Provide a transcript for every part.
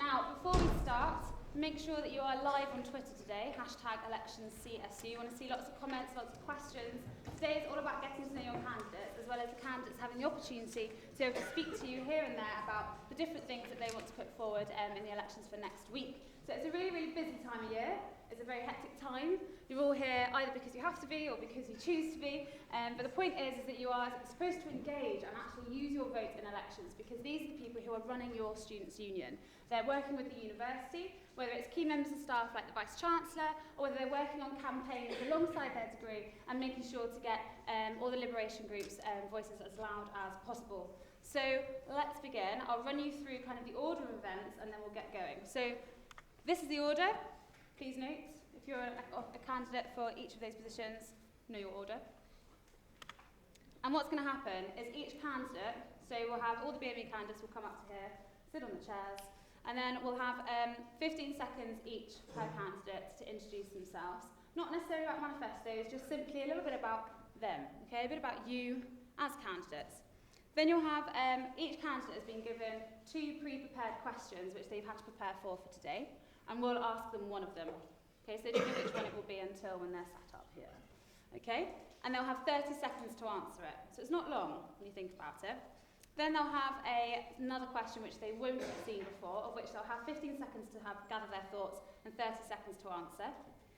Now, before we start, make sure that you are live on Twitter today, #ElectionsCSU. You want to see lots of comments, lots of questions. Today is all about getting to know your candidates, as well as the candidates having the opportunity to be able to speak to you here and there about the different things that they want to put forward in the elections for next week. So it's a really, really busy time of year. It's a very hectic time. You're all here either because you have to be or because you choose to be. But the point is that you are supposed to engage and actually use your vote in elections, because these are the people who are running your students' union. They're working with the university, whether it's key members of staff like the Vice-Chancellor, or whether they're working on campaigns alongside their degree and making sure to get all the liberation groups' voices as loud as possible. So let's begin. I'll run you through kind of the order of events and then we'll get going. So this is the order. Please note, if you're a candidate for each of those positions, know your order. And what's going to happen is each candidate, so we'll have all the BME candidates will come up to here, sit on the chairs, and then we'll have 15 seconds each per candidate to introduce themselves. Not necessarily about manifestos, just simply a little bit about them, okay? A bit about you as candidates. Then you'll have, each candidate has been given 2 pre-prepared questions which they've had to prepare for today, and we'll ask them one of them. Okay, so they don't know which one it will be until when they're sat up here. Okay, and they'll have 30 seconds to answer it. So it's not long when you think about it. Then they'll have another question which they won't have seen before, of which they'll have 15 seconds to gather their thoughts and 30 seconds to answer.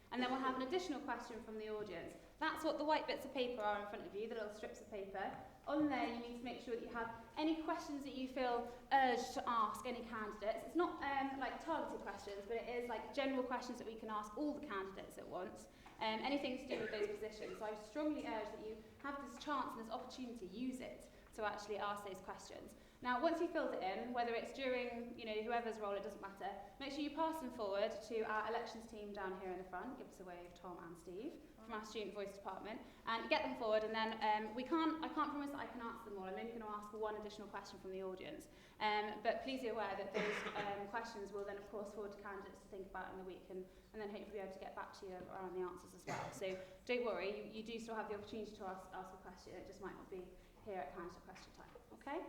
And then we'll have an additional question from the audience. That's what the white bits of paper are in front of you, the little strips of paper. On there, you need to make sure that you have any questions that you feel urged to ask any candidates. It's not like targeted questions, but it is like general questions that we can ask all the candidates at once. Anything to do with those positions. So I strongly urge that you have this chance and this opportunity, use it to actually ask those questions. Now, once you've filled it in, whether it's during, whoever's role, it doesn't matter, make sure you pass them forward to our elections team down here in the front. Give us a wave, Tom and Steve, from our Student Voice department, and get them forward. And then I can't promise that I can answer them all. I'm only going to ask one additional question from the audience. But please be aware that those questions will then, of course, forward to candidates to think about in the week, and then hopefully be able to get back to you around the answers as well. So don't worry, you do still have the opportunity to ask a question. It just might not be here at candidate question time. Okay?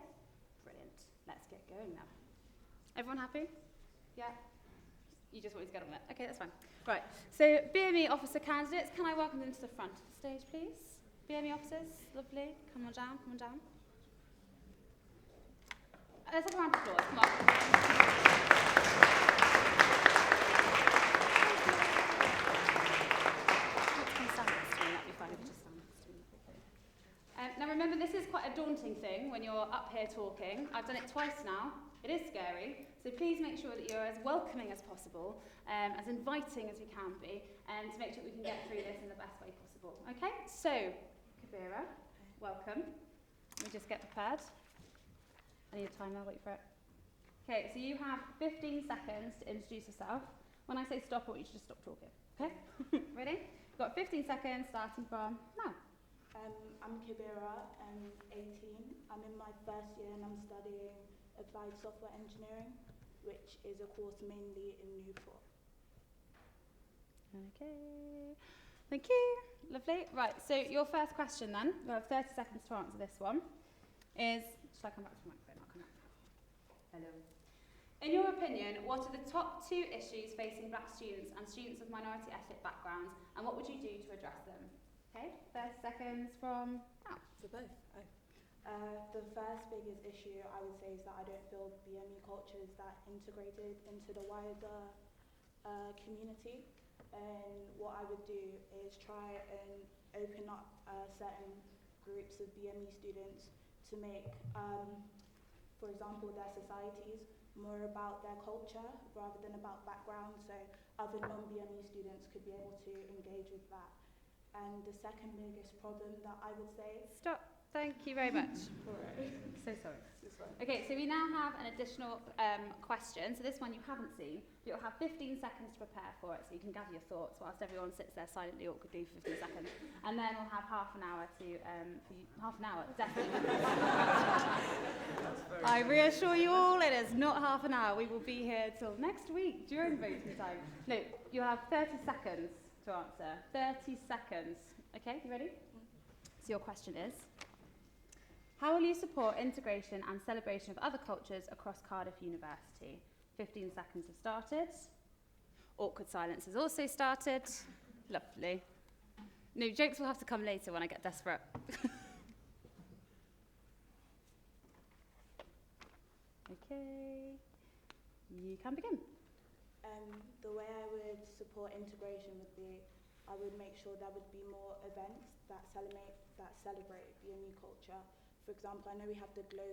Brilliant. Let's get going now. Everyone happy? Yeah? You just want me to get on it. Okay, that's fine. Right. So, BME officer candidates, can I welcome them to the front of the stage, please? BME officers, lovely. Come on down, come on down. Let's have a round of applause. Come on. Now remember, this is quite a daunting thing when you're up here talking. I've done it twice now. It is scary, so please make sure that you're as welcoming as possible, as inviting as you can be, and to make sure that we can get through this in the best way possible. Okay, so, Kabira, welcome. Let me just get prepared. I need a timer, wait for it. Okay, so you have 15 seconds to introduce yourself. When I say stop, I want you to just stop talking, okay? Ready? You've got 15 seconds starting from now. I'm Kabira, I'm 18. I'm in my first year and I'm studying Applied Software Engineering, which is a course mainly in Newport. Okay, thank you. Lovely. Right, so your first question then, you have 30 seconds to answer this one, is, shall I come back to the microphone? I'll come back. Hello. In your opinion, what are the top 2 issues facing black students and students of minority ethnic backgrounds, and what would you do to address them? Okay, 30 seconds from now. For both. The first biggest issue I would say is that I don't feel BME culture is that integrated into the wider community. And what I would do is try and open up certain groups of BME students to make, for example, their societies more about their culture rather than about background. So other non-BME students could be able to engage with that. And the second biggest problem that I would say... Stop. Thank you very much. So sorry. Okay, so we now have an additional question. So this one you haven't seen. You'll have 15 seconds to prepare for it, so you can gather your thoughts whilst everyone sits there silently awkwardly for 15 seconds. And then we'll have half an hour to... half an hour, definitely. I reassure you all, it is not half an hour. We will be here till next week during voting time. No, you'll have 30 seconds to answer. 30 seconds. Okay, you ready? So your question is, how will you support integration and celebration of other cultures across Cardiff University? 15 seconds have started. Awkward silence has also started. Lovely. No, jokes will have to come later when I get desperate. Okay, you can begin. The way I would support integration would be, I would make sure there would be more events that celebrate BME culture. For example, I know we have the Go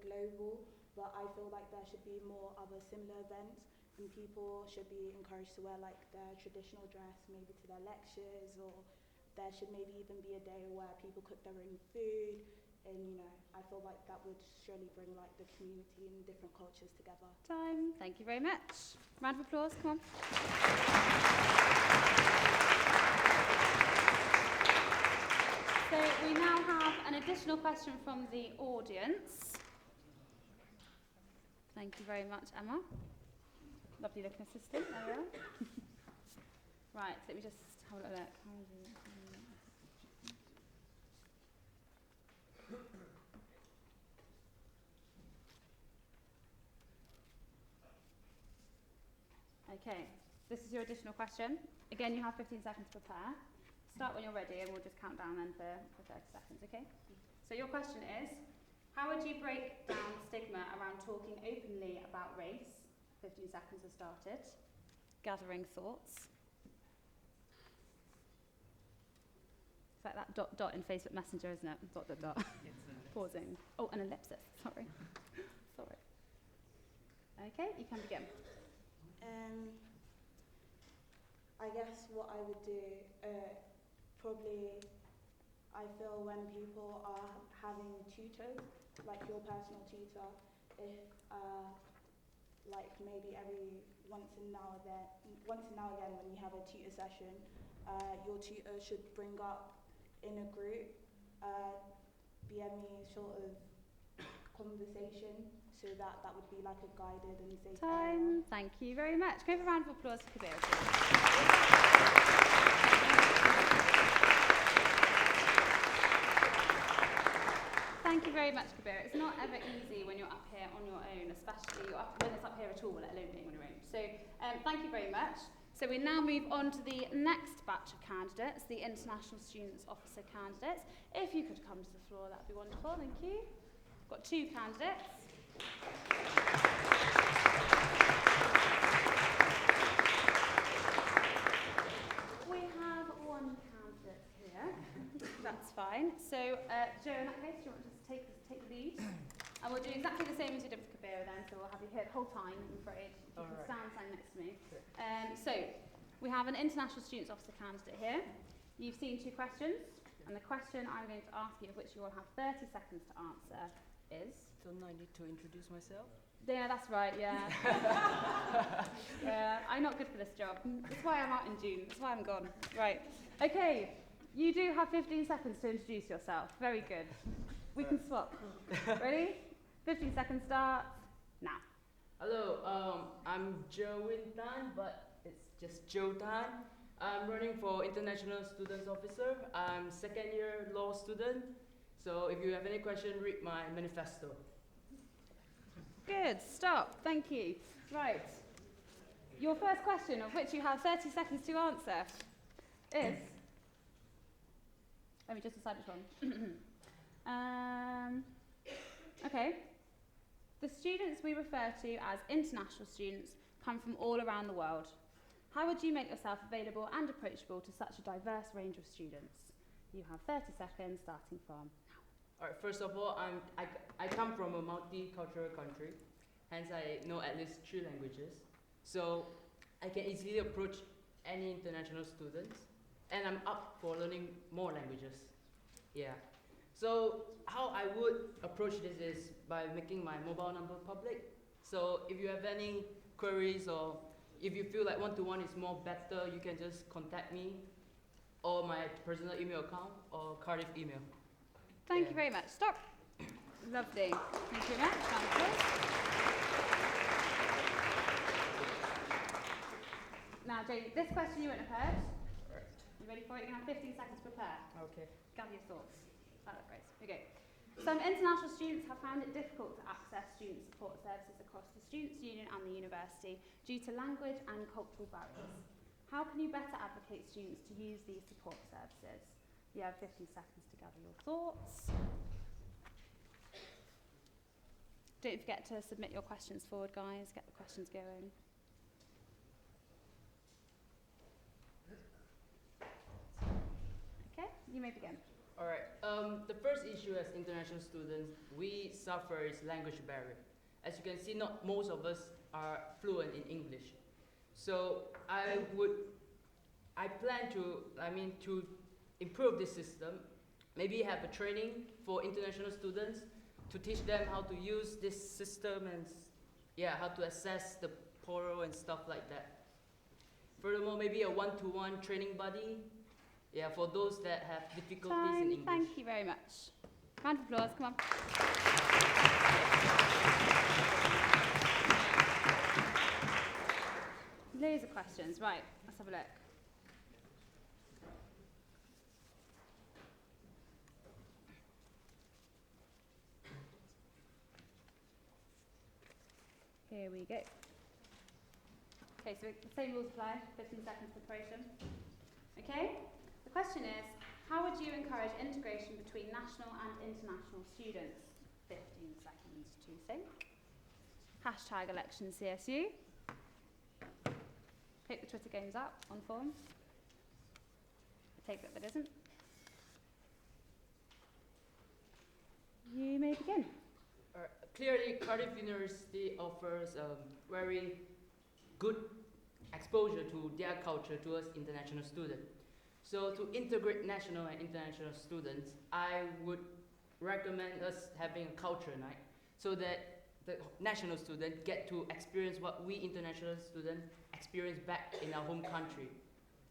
Global, but I feel like there should be more other similar events, and people should be encouraged to wear like their traditional dress, maybe to their lectures, or there should maybe even be a day where people cook their own food. And I feel like that would surely bring like the community and different cultures together. Time. Thank you very much. Round of applause, come on. So we now have an additional question from the audience. Thank you very much, Emma. Lovely looking assistant, there we are. Right, so let me just have a look. Okay, this is your additional question. Again, you have 15 seconds to prepare. Start when you're ready and we'll just count down then for 30 seconds, okay? So your question is, how would you break down stigma around talking openly about race? 15 seconds has started. Gathering thoughts. It's like that dot in Facebook Messenger, isn't it? Dot. Pausing. Oh, an ellipsis, sorry. Sorry. Okay, you can begin. I guess what I would do, probably, I feel when people are having tutors, like your personal tutor, if like maybe every once and now again when you have a tutor session, your tutor should bring up in a group BME sort of conversation, so that would be like a guided and safe area. Thank you very much. Can we have a round of applause for Kabir? Thank you very much, Kabir. It's not ever easy when you're up here on your own, especially when it's up here at all, let alone being on your own. So thank you very much. So we now move on to the next batch of candidates, the International Students Officer candidates. If you could come to the floor, that would be wonderful. Thank you. We've got 2 candidates. We have 1 candidate here. That's fine. So, Joe, in that case, do you want to just take the lead? And we'll do exactly the same as you did with Kabir then, so we'll have you here the whole time, I'm afraid. If you can stand next to me. Sure. So, we have an International Students Officer candidate here. You've seen 2 questions, and the question I'm going to ask you, of which you will have 30 seconds to answer, is... Don't I need to introduce myself? Yeah, that's right, yeah. Yeah, I'm not good for this job. That's why I'm out in June. That's why I'm gone. Right. Okay, you do have 15 seconds to introduce yourself. Very good. We can swap. Ready? 15 seconds start now. Hello, I'm Jerwin Tan, but it's just Joe Tan. I'm running for International Students Officer. I'm 2nd year law student. So if you have any question, read my manifesto. Good, stop, thank you. Right, your first question, of which you have 30 seconds to answer, is... Let me just decide which one. Okay. The students we refer to as international students come from all around the world. How would you make yourself available and approachable to such a diverse range of students? You have 30 seconds starting from now. All right, first of all, I come from a multicultural country, hence I know at least 3 languages. So I can easily approach any international students, and I'm up for learning more languages. Yeah. So how I would approach this is by making my mobile number public. So if you have any queries or if you feel like one-to-one is more better, you can just contact me or my personal email account or Cardiff email. Thank you very much. Stop. Lovely. Thank you very much. Now, Jane, this question you wouldn't have heard. Right. You ready for it? You can have 15 seconds to prepare. Okay. Gather your thoughts. That looks great. Okay. Some international students have found it difficult to access student support services across the Students' Union and the university due to language and cultural barriers. How can you better advocate students to use these support services? You have 15 seconds to gather your thoughts. Don't forget to submit your questions forward, guys. Get the questions going. Okay, you may begin. All right. The first issue as international students we suffer is language barrier. As you can see, not most of us are fluent in English. So I plan to improve this system. Maybe have a training for international students to teach them how to use this system and how to assess the portal and stuff like that. Furthermore, maybe a one-to-one training buddy. Yeah, for those that have difficulties in English. Thank you very much. Round of applause, come on. Loads of questions. Right, let's have a look. Here we go. Okay, so the same rules apply, 15 seconds preparation. Okay, the question is, how would you encourage integration between national and international students? 15 seconds to think. Hashtag election CSU. Hope the Twitter game's up on form. I take it that isn't. You may begin. Clearly, Cardiff University offers very good exposure to their culture towards international students. So to integrate national and international students, I would recommend us having a culture night so that the national students get to experience what we international students experience back in our home country.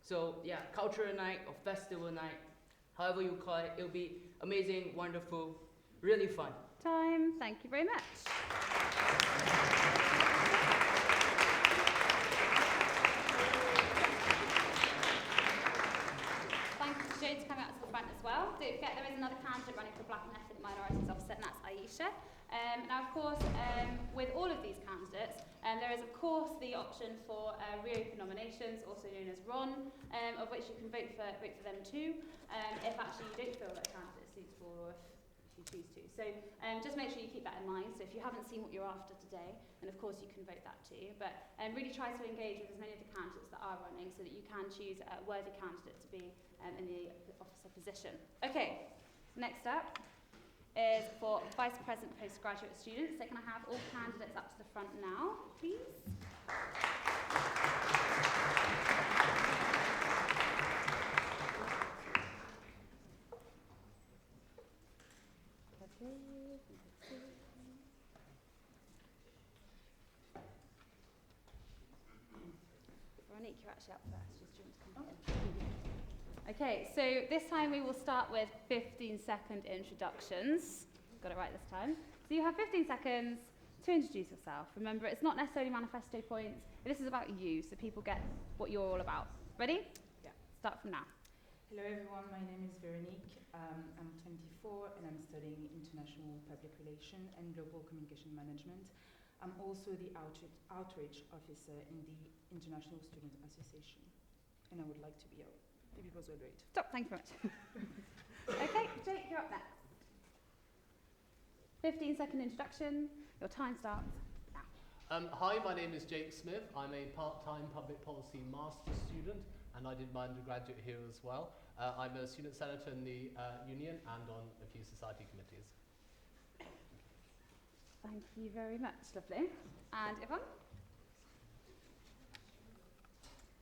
So yeah, cultural night or festival night, however you call it, it'll be amazing, wonderful, really fun. Time. Thank you very much. Thank you to James coming out to the front as well. Don't forget there is another candidate running for Black and Ethnic Minorities Officer, and that's Aisha. Now, of course, with all of these candidates, there is, of course, the option for reopen nominations, also known as RON, of which you can vote for them too, if actually you don't feel that a candidate is suitable or if you choose to. So just make sure you keep that in mind. So if you haven't seen what you're after today, then of course you can vote that too. But really try to engage with as many of the candidates that are running so that you can choose a worthy candidate to be in the officer position. Okay, next up is for Vice President Postgraduate Students. So can I have all candidates up to the front now, please? Veronique, you're actually up first. Just do you want to come in? Okay, so this time we will start with 15-second introductions. Got it right this time. So you have 15 seconds to introduce yourself. Remember, it's not necessarily manifesto points. This is about you, so people get what you're all about. Ready? Yeah. Start from now. Hello everyone, my name is Veronique. I'm 24 and I'm studying International Public Relations and Global Communication Management. I'm also the outreach officer in the International Student Association, and I would like to be a people's great. Stop, thank you very much. Okay, Jake, you're up next. 15-second introduction. Your time starts now. Hi, my name is Jake Smith. I'm a part-time public policy master's student, and I did my undergraduate here as well. I'm a student senator in the union and on a few society committees. Thank you very much, lovely. And Yvonne?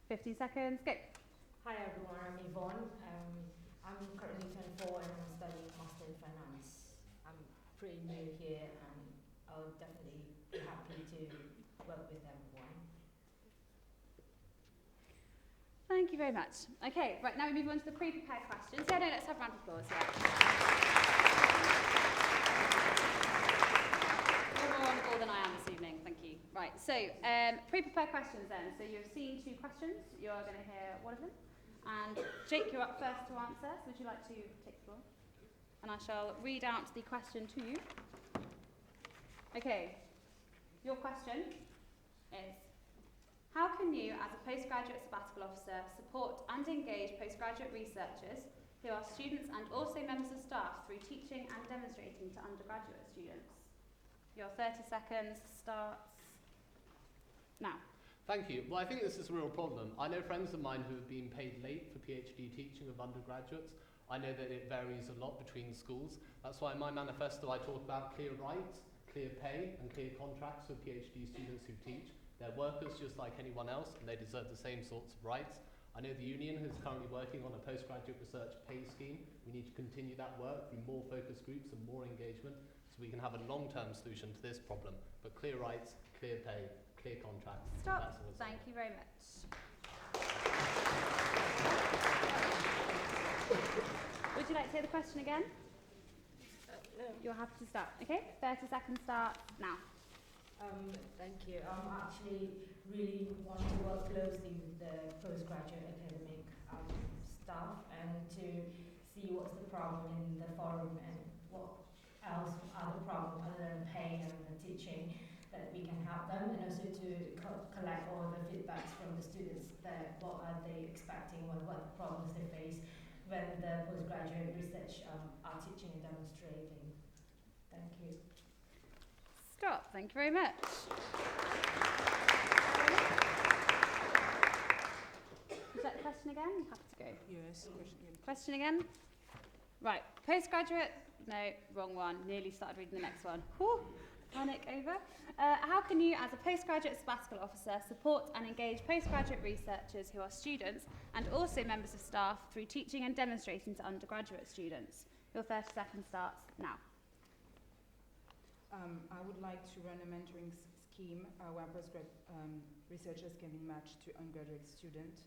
15 seconds, go. Hi everyone, I'm Yvonne. I'm currently 24 and I'm studying Master in Finance. I'm pretty new here and I'll definitely be happy to work with everyone. Thank you very much. Okay, right, now we move on to the pre-prepared questions. Yeah, no, let's have a round of applause, yeah. You're more on the ball than I am this evening, thank you. Right, so pre-prepared questions then. So you've seen two questions, you're going to hear one of them. And Jake, you're up first to answer, so would you like to take the floor? and I shall read out the question to you. Okay, your question is, how can you, as a postgraduate sabbatical officer, support and engage postgraduate researchers who are students and also members of staff through teaching and demonstrating to undergraduate students? Your 30 seconds starts now. Thank you. Well, I think this is a real problem. I know friends of mine who have been paid late for PhD teaching of undergraduates. I know that it varies a lot between schools. That's why in my manifesto I talk about clear rights, clear pay and clear contracts for PhD students who teach. They're workers just like anyone else and they deserve the same sorts of rights. I know the union is currently working on a postgraduate research pay scheme. We need to continue that work through more focus groups and more engagement so we can have a long-term solution to this problem. But clear rights, clear pay, clear contracts. Stop. Thank you very much. Would you like to hear the question again? No. You're happy to start. Okay, 30 seconds start now. Thank you. Actually really want to work closely with the postgraduate academic staff and to see what's the problem in the forum and what else are the problems other than pay and the teaching that we can help them, and also to collect all the feedbacks from the students that what are they expecting, what problems they face when the postgraduate research are teaching and demonstrating. Thank you. Stop. Thank you very much. Is that the question again? I'm happy to go. Yes, question again. Question again? Right. Postgraduate? No, wrong one. Nearly started reading the next one. Whew, panic over. How can you, as a postgraduate sabbatical officer, support and engage postgraduate researchers who are students and also members of staff through teaching and demonstrating to undergraduate students? Your 30 seconds starts now. I would like to run a mentoring scheme where postgrad researchers can be matched to undergraduate students,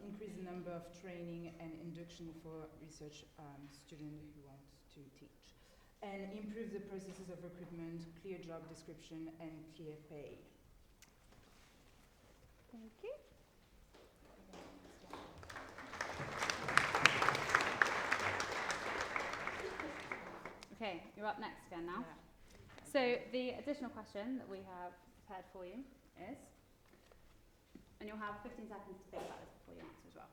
increase the number of training and induction for research students who want to teach, and improve the processes of recruitment, clear job description, and clear pay. Thank you. Okay, you're up next again now. Yeah. So the additional question that we have prepared for you is, and you'll have 15 seconds to think about this before you answer as well.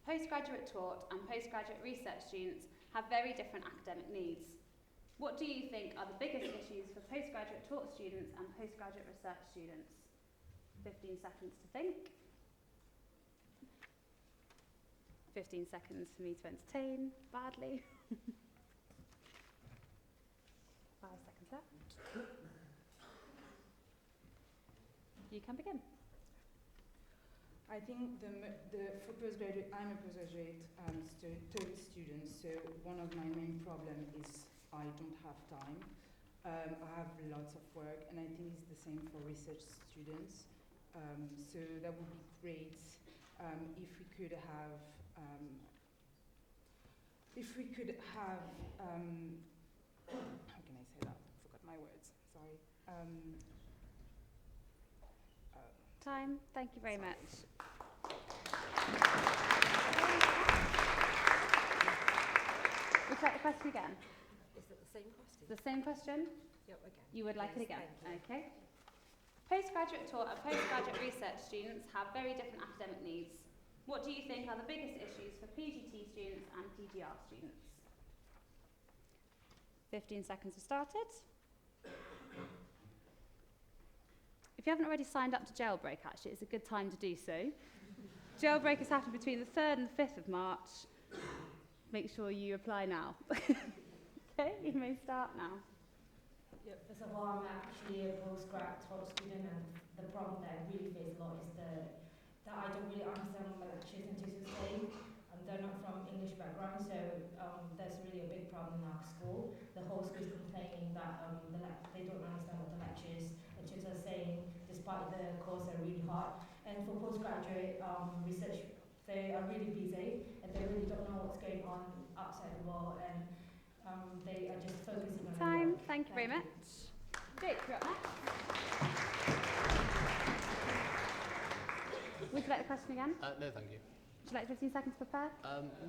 Postgraduate taught and postgraduate research students have very different academic needs. What do you think are the biggest issues for postgraduate taught students and postgraduate research students? 15 seconds to think. 15 seconds for me to entertain badly. 5 seconds left. You can begin. I think for postgraduate, I'm a postgraduate student, so one of my main problems is I don't have time. I have lots of work, and I think it's the same for research students. So that would be great if we could have how can I say that? I forgot my words. Sorry. Time. Thank you very much. Would you like the question again? Is it the same question? The same question? Yep, again. You would like it Yes, again? thank you. Okay. Postgraduate taught and postgraduate research students have very different academic needs. What do you think are the biggest issues for PGT students and PGR students? 15 seconds have started. If you haven't already signed up to Jailbreak, actually, it's a good time to do so. Jailbreak is happening between the 3rd and the 5th of March. Make sure you apply now. Okay, you may start now. Yeah, first of all, I'm actually a postgrad taught student, and the problem that I really face a lot is that I don't really understand my lectures until Tuesday. They're not from English background, so that's really a big problem in our school. The whole school is complaining that they don't understand what the lectures and tutors are saying, despite the course are really hard. And for postgraduate research, they are really busy and they really don't know what's going on outside the world, and they are just focusing on Time. their work. Thank you very much. Jake, you're up next. Would you like the question again? No, thank you. Would you like 15 seconds to prepare?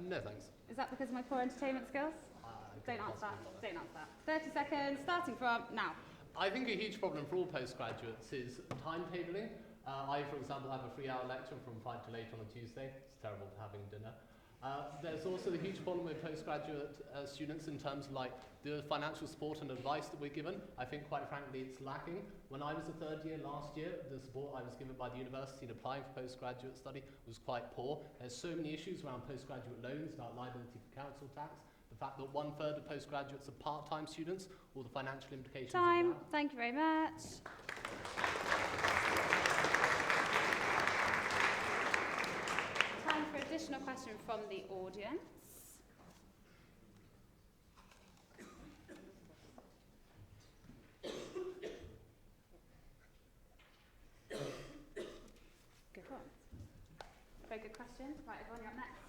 No, thanks. Is that because of my poor entertainment skills? Don't answer that. Don't answer that. 30 seconds, starting from now. I think a huge problem for all postgraduates is timetabling. I, for example, have a 3-hour lecture from 5 till 8 on a Tuesday. It's terrible for having dinner. There's also a huge problem with postgraduate students in terms of like the financial support and advice that we're given. I think quite frankly it's lacking. When I was a third year last year, the support I was given by the university in applying for postgraduate study was quite poor. There's so many issues around postgraduate loans, about liability for council tax, the fact that 1/3 of postgraduates are part-time students, all the financial implications of Time. that. Thank you very much. Time for additional question from the audience. Good one. Very good question. Right, everyone, you're up next.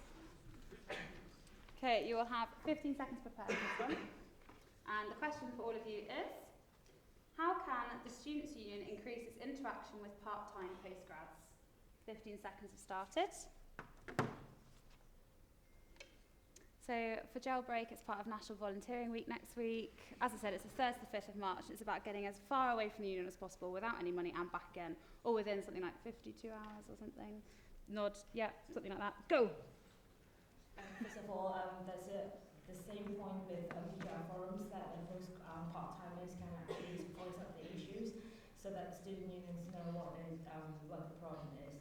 Okay, you will have 15 seconds to prepare for this one. And the question for all of you is, how can the Students' Union increase its interaction with part-time postgrads? 15 seconds have started. So for Jailbreak, it's part of National Volunteering Week next week. As I said, it's the 3rd to the 5th of March. It's about getting as far away from the union as possible without any money and back again, or within something like 52 hours or something. Nod, yeah, something like that. Go! First of all, there's the same point with PR forums that those part-timers can actually voice up the issues so that student unions know what the problem is.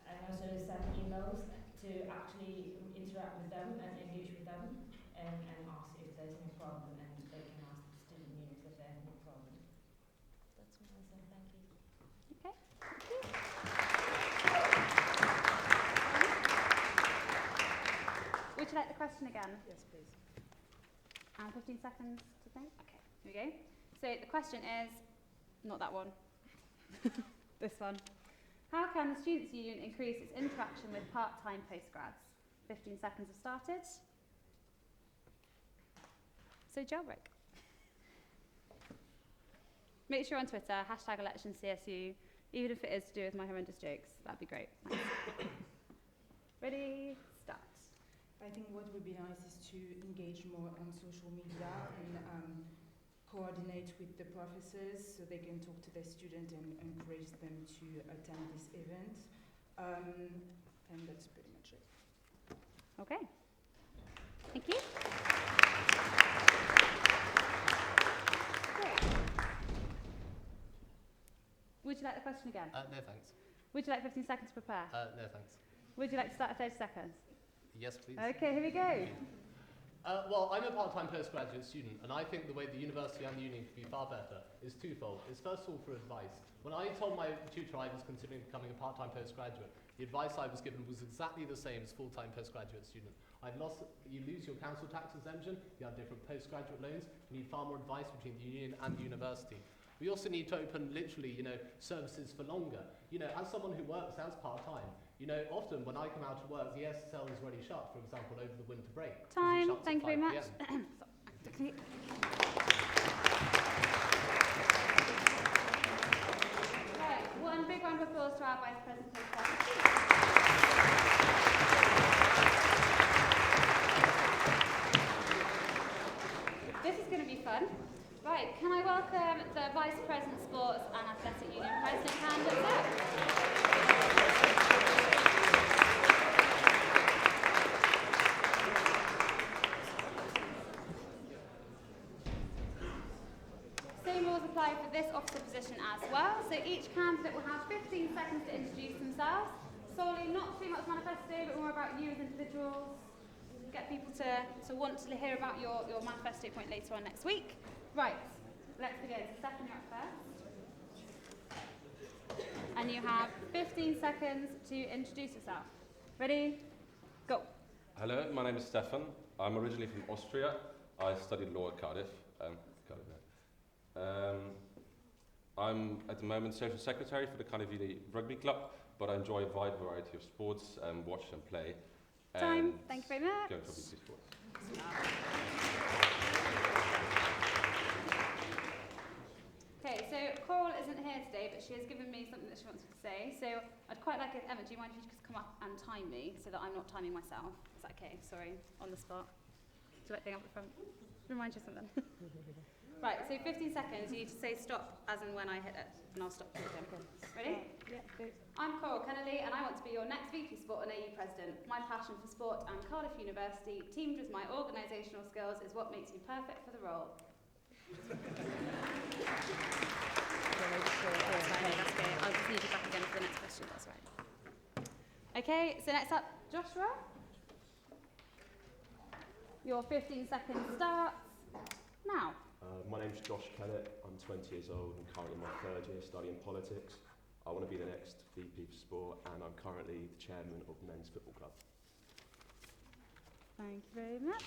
And also send emails to actually interact with them and engage with them and ask if there's any problem, and they can ask the student unions if they have any problem. That's my answer. Thank you. Okay, thank you. Would you like the question again? Yes, please. And 15 seconds to think? Okay, here we go. So the question is, not that one, this one. How can the Students' Union increase its interaction with part-time postgrads? 15 seconds have started. So Jailbreak. Make sure on Twitter, #ElectionsCSU, even if it is to do with my horrendous jokes. That'd be great. Thanks. Ready? Start. I think what would be nice is to engage more on social media and coordinate with the professors so they can talk to their students and encourage them to attend this event. And that's pretty much it. Okay. Thank you. Great. Would you like the question again? No thanks. Would you like 15 seconds to prepare? No thanks. Would you like to start at 30 seconds? Yes, please. Okay, here we go. Well, I'm a part-time postgraduate student, and I think the way the university and the union could be far better is twofold. It's first of all for advice. When I told my tutor I was considering becoming a part-time postgraduate, the advice I was given was exactly the same as full-time postgraduate student. You lose your council tax exemption, you have different postgraduate loans, you need far more advice between the union and the university. We also need to open literally, services for longer. As someone who works as part-time, often when I come out of work, the SSL is already shut, for example, over the winter break. Time, thank you very much. Right, one big round of applause to our Vice President. This is going to be fun. Right, can I welcome the Vice President Sports and Athletic Union President candidates up? Same rules apply for this officer position as well. So each candidate will have 15 seconds to introduce themselves. Solely, not too much manifesto, but more about you as individuals. Get people to want to hear about your manifesto point later on next week. Right, let's begin. Stefan, you're up first. And you have 15 seconds to introduce yourself. Ready? Go. Hello, my name is Stefan. I'm originally from Austria. I studied law at Cardiff. I'm at the moment social secretary for the Cardiff Rugby Club, but I enjoy a wide variety of sports, watch and play. Time. Thank you very much. Go to BC Sports. Okay, so Coral isn't here today, but she has given me something that she wants me to say. So I'd quite like it, Emma, do you mind if you just come up and time me so that I'm not timing myself? Is that okay? Sorry, on the spot. Do you like being up the front? Remind you of something. Right, so 15 seconds, you need to say stop as and when I hit it, and I'll stop you again. Ready? Yeah, go. I'm Coral Kennelly, and I want to be your next VP Sport and AU President. My passion for sport and Cardiff University, teamed with my organisational skills, is what makes me perfect for the role. That's fine, that's okay. I'll just need you back again for the next question, that's right. Okay, so next up, Joshua. Your 15 seconds starts now. My name's Josh Kellett, I'm 20 years old and currently in my third year studying politics. I want to be the next VP for Sport and I'm currently the chairman of the Men's Football Club. Thank you very much.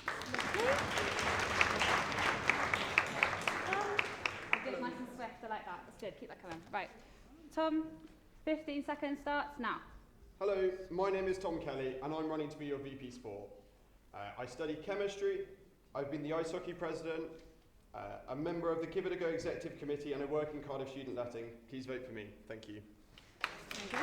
Get it nice and swift, I like that. That's good, keep that coming. Right, Tom, 15 seconds starts now. Hello, my name is Tom Kelly and I'm running to be your VP Sport. I study chemistry, I've been the ice hockey president, a member of the Give It A Go Executive Committee and I work in Cardiff Student Letting. Please vote for me. Thank you. Thank you.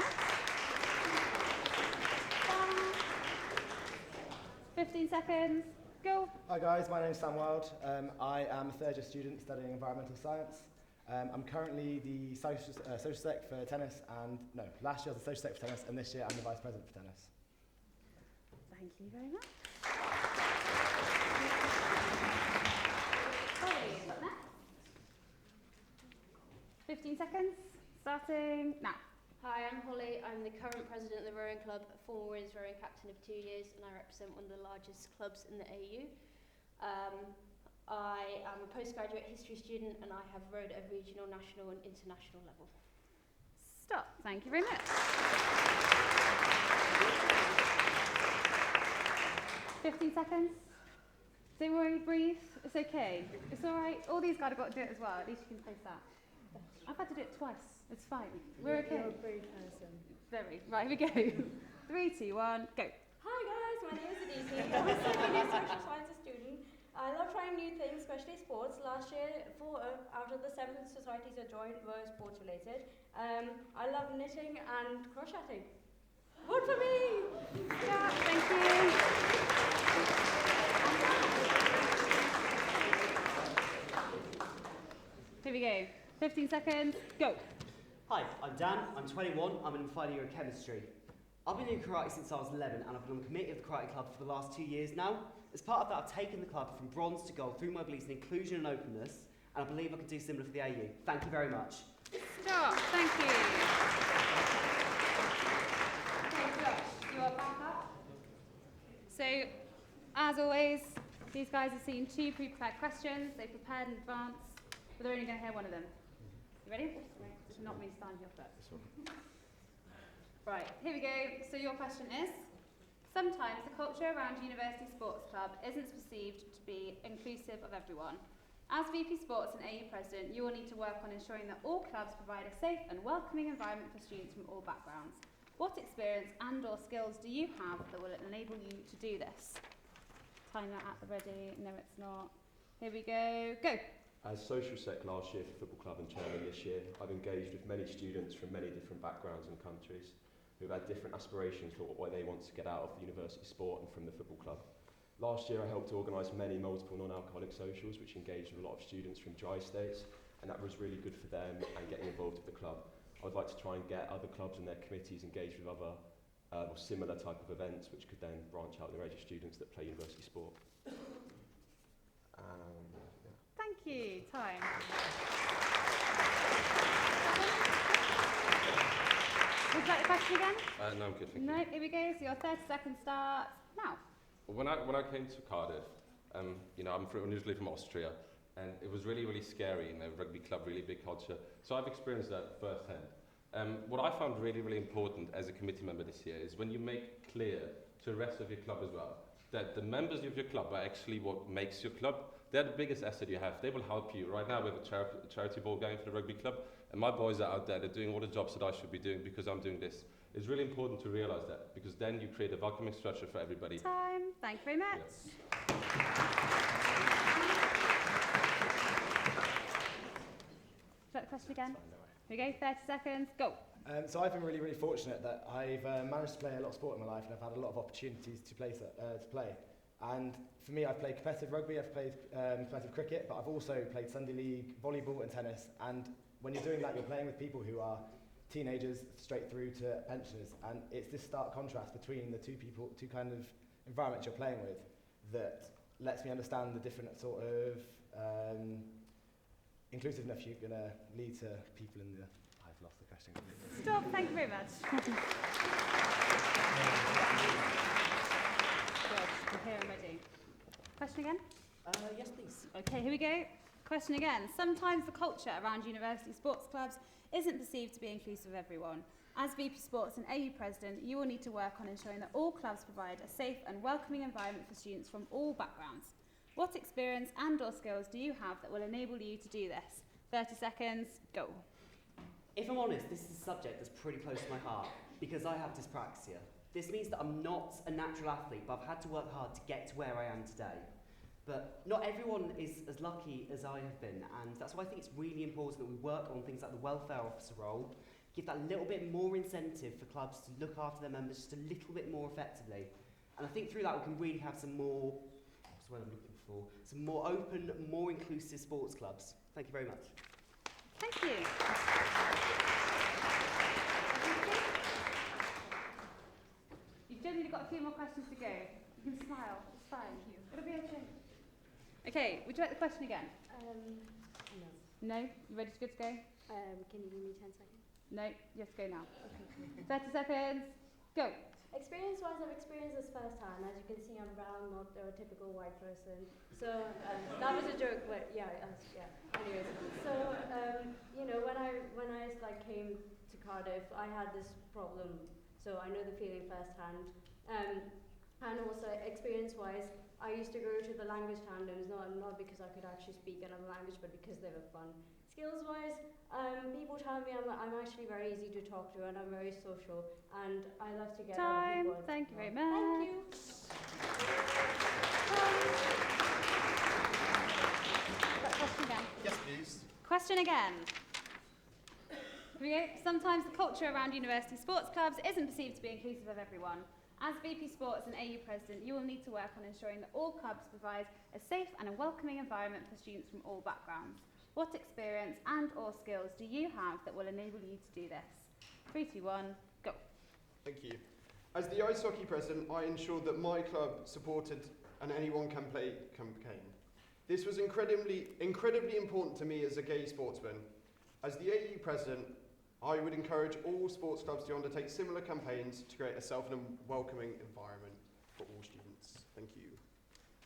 15 seconds, go. Hi guys, my name is Sam Wild. I am a third year student studying environmental science. I'm currently the social sec for tennis and, last year I was the social sec for tennis and this year I'm the vice president for tennis. Thank you very much. Holly, what's next? 15 seconds, starting now. Hi, I'm Holly. I'm the current president of the rowing club, a former women's rowing captain of 2 years, and I represent one of the largest clubs in the AU. I am a postgraduate history student and I have rowed at regional, national and international level. Stop. Thank you very much. 15 seconds. Don't worry, breathe. It's okay. It's all right. All these guys have got to do it as well. At least you can place that. I've had to do it twice. It's fine. We're okay. You're a brave person. Very. Right, here we go. 3, 2, 1, go. Hi guys, my name is Aditi. I'm a second year social sciences student. I love trying new things, especially sports. Last year, 4 out of the 7 societies I joined were sports related. I love knitting and crocheting. Vote for me! Yeah, thank you. Here we go. 15 seconds, go. Hi, I'm Dan, I'm 21, I'm in the final year of chemistry. I've been doing karate since I was 11 and I've been on the committee of the karate club for the last 2 years now. As part of that, I've taken the club from bronze to gold through my beliefs in inclusion and openness, and I believe I can do similar for the AU. Thank you very much. Stop, thank you. Okay, Josh, you are back up. So, as always, these guys have seen 2 pre-prepared questions. They prepared in advance, but they're only going to hear one of them. You ready? Not me standing your foot. Right, here we go. So your question is, sometimes the culture around University Sports Club isn't perceived to be inclusive of everyone. As VP Sports and AU President, you will need to work on ensuring that all clubs provide a safe and welcoming environment for students from all backgrounds. What experience and or skills do you have that will enable you to do this? Timer at the ready. No, it's not. Here we go. Go. As social sec last year for Football Club and chairman this year, I've engaged with many students from many different backgrounds and countries who've had different aspirations for what they want to get out of the university sport and from the football club. Last year I helped to organise many multiple non-alcoholic socials which engaged with a lot of students from dry states, and that was really good for them and getting involved with the club. I would like to try and get other clubs and their committees engaged with other or similar type of events which could then branch out the range of students that play university sport. Thank you. Time. Would you like the question again? No, I'm good, thank you. No, here we go. So your 30 seconds starts now. When I came to Cardiff, I'm originally from Austria, and it was really, really scary, rugby club, really big culture. So I've experienced that firsthand. What I found really, really important as a committee member this year is when you make clear to the rest of your club as well, that the members of your club are actually what makes your club. They're the biggest asset you have. They will help you. Right now we have a charity ball going for the rugby club, and my boys are out there, they're doing all the jobs that I should be doing because I'm doing this. It's really important to realise that, because then you create a welcoming structure for everybody. Time. Thank you very much. Yes. Would you like the question again? Here we go, 30 seconds, go. So I've been really, really fortunate that I've managed to play a lot of sport in my life and I've had a lot of opportunities to play. And for me, I've played competitive rugby, I've played competitive cricket, but I've also played Sunday league, volleyball and tennis. And when you're doing that, you're playing with people who are teenagers straight through to pensioners. And it's this stark contrast between the two kind of environments you're playing with that lets me understand the different sort of inclusiveness you're going to lead to people in the... I've lost the question. Stop, thank you very much. Good, we're here and ready. Question again? Yes, please. Okay, here we go. Question again. Sometimes the culture around university sports clubs isn't perceived to be inclusive of everyone. As VP Sports and AU President, you will need to work on ensuring that all clubs provide a safe and welcoming environment for students from all backgrounds. What experience and or skills do you have that will enable you to do this? 30 seconds, go. If I'm honest, this is a subject that's pretty close to my heart because I have dyspraxia. This means that I'm not a natural athlete, but I've had to work hard to get to where I am today. But not everyone is as lucky as I have been, and that's why I think it's really important that we work on things like the welfare officer role, give that little bit more incentive for clubs to look after their members just a little bit more effectively. And I think through that we can really have some more, what's the word I'm looking for, some more open, more inclusive sports clubs. Thank you very much. Thank you. You've generally got a few more questions to go. You can smile, it's fine. It'll be okay. Okay, would you like the question again? No. No? You ready to go? Can you give me 10 seconds? No, you have to go now. Okay. 30 seconds, go. Experience-wise, I've experienced this firsthand. As you can see, I'm brown, not a typical white person. So that was a joke, but yeah. Anyways, so you know, when I like came to Cardiff, I had this problem. So I know the feeling firsthand. And also experience-wise, I used to go to the language tandems, not because I could actually speak another language, but because they were fun. Skills-wise, people tell me I'm actually very easy to talk to and I'm very social, and I love to get other people. Thank you very much. Thank you. Question again. Yes, please. Question again. Here we go. Sometimes the culture around university sports clubs isn't perceived to be inclusive of everyone. As VP Sports and AU President, you will need to work on ensuring that all clubs provide a safe and a welcoming environment for students from all backgrounds. What experience and or skills do you have that will enable you to do this? 3, 2, 1, go. Thank you. As the ice hockey president, I ensured that my club supported an Anyone Can Play campaign. This was incredibly important to me as a gay sportsman. As the AU president, I would encourage all sports clubs to undertake similar campaigns to create a safe and welcoming environment for all students. Thank you.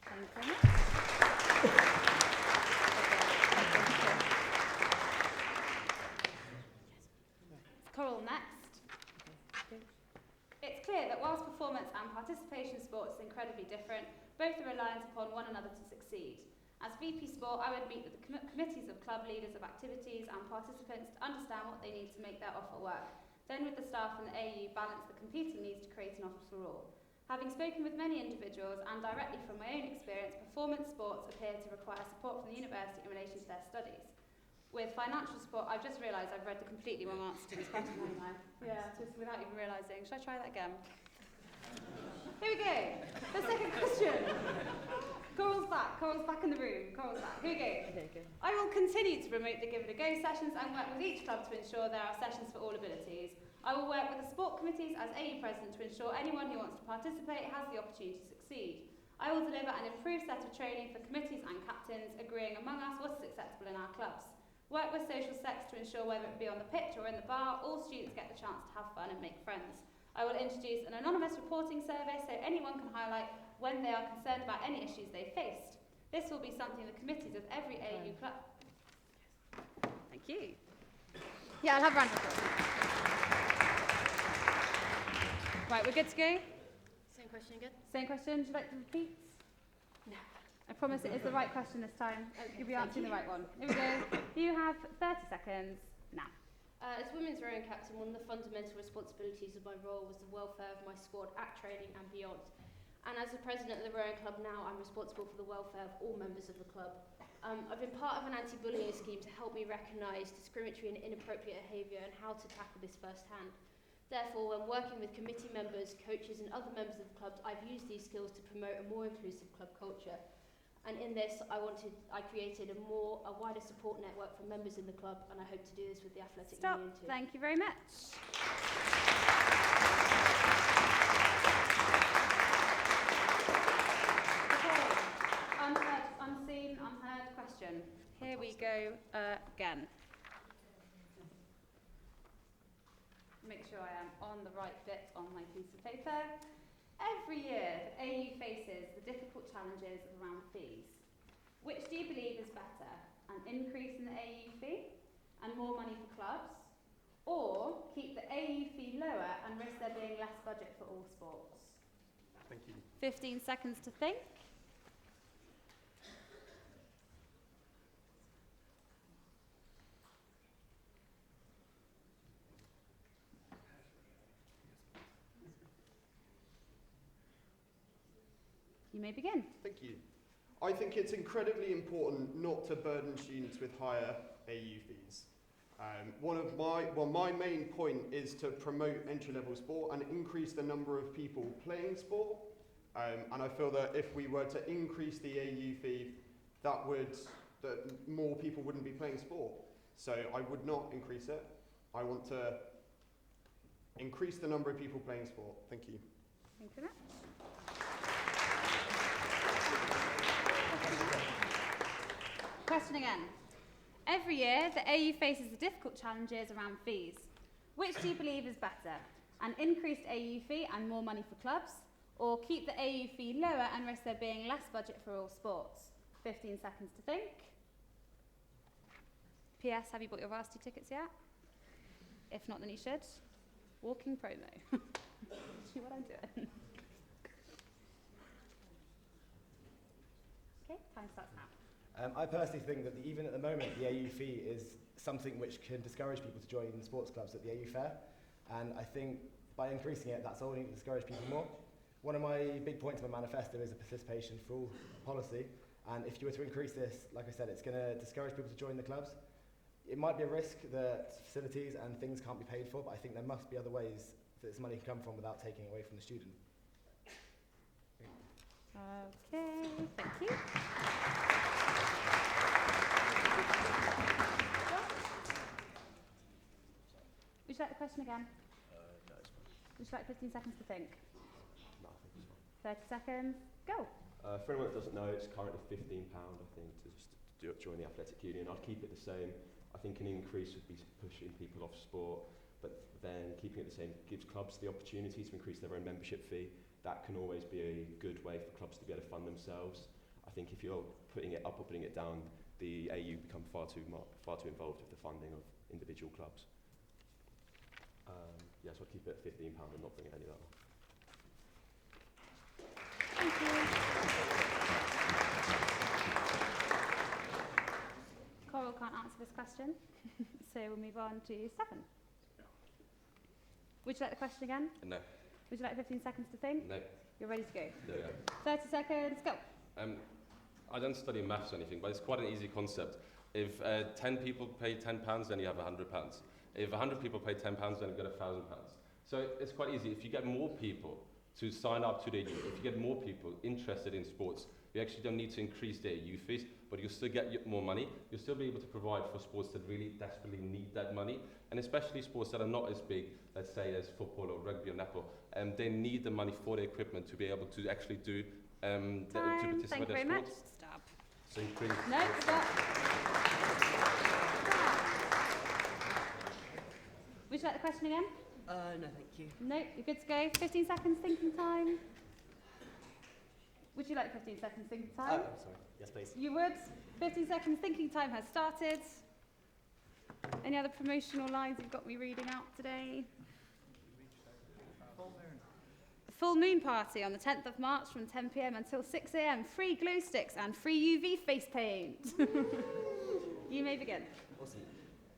Thank you very much. Coral next. It's clear that whilst performance and participation in sports is incredibly different, both are reliant upon one another to succeed. As VP Sport, I would meet with the committees of club leaders of activities and participants to understand what they need to make their offer work. Then with the staff and the AU, balance the competing needs to create an offer for all. Having spoken with many individuals and directly from my own experience, performance sports appear to require support from the university in relation to their studies. With financial support, I've just realised I've read the completely wrong answer to this question, haven't I? Yeah, just without even realising. Should I try that again? Here we go. The second question. Coral's back in the room. Coral's back. Here we go. Okay. I will continue to promote the Give It a Go sessions and work with each club to ensure there are sessions for all abilities. I will work with the sport committees as AU President to ensure anyone who wants to participate has the opportunity to succeed. I will deliver an improved set of training for committees and captains, agreeing among us what is acceptable in our clubs. Work with social sex to ensure whether it be on the pitch or in the bar, all students get the chance to have fun and make friends. I will introduce an anonymous reporting survey so anyone can highlight when they are concerned about any issues they faced. This will be something the committees of every AU club. Thank you. Yeah, I'll have a round of applause. Right, we're good to go? Same question again? Same question. Would you like to repeat? No. I promise it is the right question this time. You'll be answering the right one. Here we go. You have 30 seconds now. As women's rowing captain, one of the fundamental responsibilities of my role was the welfare of my squad at training and beyond. And as the president of the rowing club now, I'm responsible for the welfare of all members of the club. I've been part of an anti-bullying scheme to help me recognise discriminatory and inappropriate behaviour and how to tackle this firsthand. Therefore, when working with committee members, coaches and other members of the clubs, I've used these skills to promote a more inclusive club culture. And in this, I created a wider support network for members in the club, and I hope to do this with the athletic union too. Thank you very much. Okay, unseen, unheard question. Here we go again. Make sure I am on the right bit on my piece of paper. Every year, the AU faces the difficult challenges around fees. Which do you believe is better? An increase in the AU fee and more money for clubs? Or keep the AU fee lower and risk there being less budget for all sports? Thank you. 15 seconds to think. You may begin. Thank you. I think it's incredibly important not to burden students with higher AU fees. My main point is to promote entry-level sport and increase the number of people playing sport. And I feel that if we were to increase the AU fee, that more people wouldn't be playing sport. So I would not increase it. I want to increase the number of people playing sport. Thank you. Thank you very much. Question again. Every year, the AU faces the difficult challenges around fees. Which do you believe is better? An increased AU fee and more money for clubs? Or keep the AU fee lower and risk there being less budget for all sports? 15 seconds to think. PS, have you bought your varsity tickets yet? If not, then you should. Walking promo. See what I'm doing. Okay, time starts now. I personally think that even at the moment, the AU fee is something which can discourage people to join sports clubs at the AU fair. And I think by increasing it, that's only going to discourage people more. One of my big points of my manifesto is a participation for all policy. And if you were to increase this, like I said, it's going to discourage people to join the clubs. It might be a risk that facilities and things can't be paid for, but I think there must be other ways that this money can come from without taking away from the student. Okay, thank you. Would you like the question again? No, it's fine. Would you like 15 seconds to think? No, I think it's fine. 30 seconds, go. For anyone that doesn't know, it's currently £15, I think, to join the athletic union. I'd keep it the same. I think an increase would be pushing people off sport, but then keeping it the same gives clubs the opportunity to increase their own membership fee. That can always be a good way for clubs to be able to fund themselves. I think if you're putting it up or putting it down, the AU become far too involved with the funding of individual clubs. So I'd keep it at £15 and not bring it any lower. Thank you. Coral can't answer this question, so we'll move on to Stefan. Would you like the question again? No. Would you like 15 seconds to think? No. You're ready to go. No. 30 seconds, go. I don't study maths or anything, but it's quite an easy concept. If 10 people pay £10, then you have £100. If 100 people pay £10, then you get £1,000. So it's quite easy. If you get more people to sign up to the AU, if you get more people interested in sports, you actually don't need to increase their AU fees, but you'll still get more money. You'll still be able to provide for sports that really desperately need that money, and especially sports that are not as big, let's say, as football or rugby or netball. They need the money for the equipment to be able to actually do to participate Thank you in very much. sports. Stop. So increase. No, stop. Would you like the question again? No, thank you. No, you're good to go. 15 seconds thinking time. Would you like 15 seconds thinking time? Oh, sorry. Yes, please. You would. 15 seconds thinking time has started. Any other promotional lines you've got me reading out today? Full moon party on the 10th of March from 10 p.m. until 6 a.m. Free glue sticks and free UV face paint. You may begin. Awesome.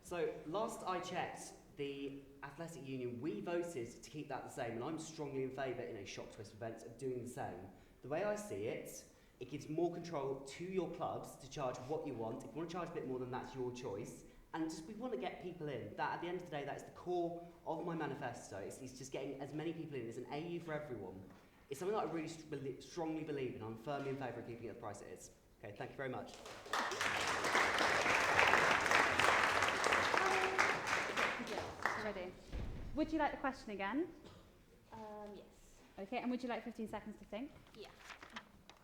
So last I checked, the athletic union, we voted to keep that the same, and I'm strongly in favour in a shock twist event of doing the same. The way I see it, it gives more control to your clubs to charge what you want. If you want to charge a bit more, then that's your choice. And just we want to get people in. That at the end of the day, that is the core of my manifesto is just getting as many people in as an AU for everyone. It's something that I really strongly believe in. I'm firmly in favour of keeping it the price it is. Okay, thank you very much. Ready. Would you like the question again? Yes. Okay, and would you like 15 seconds to think? Yeah.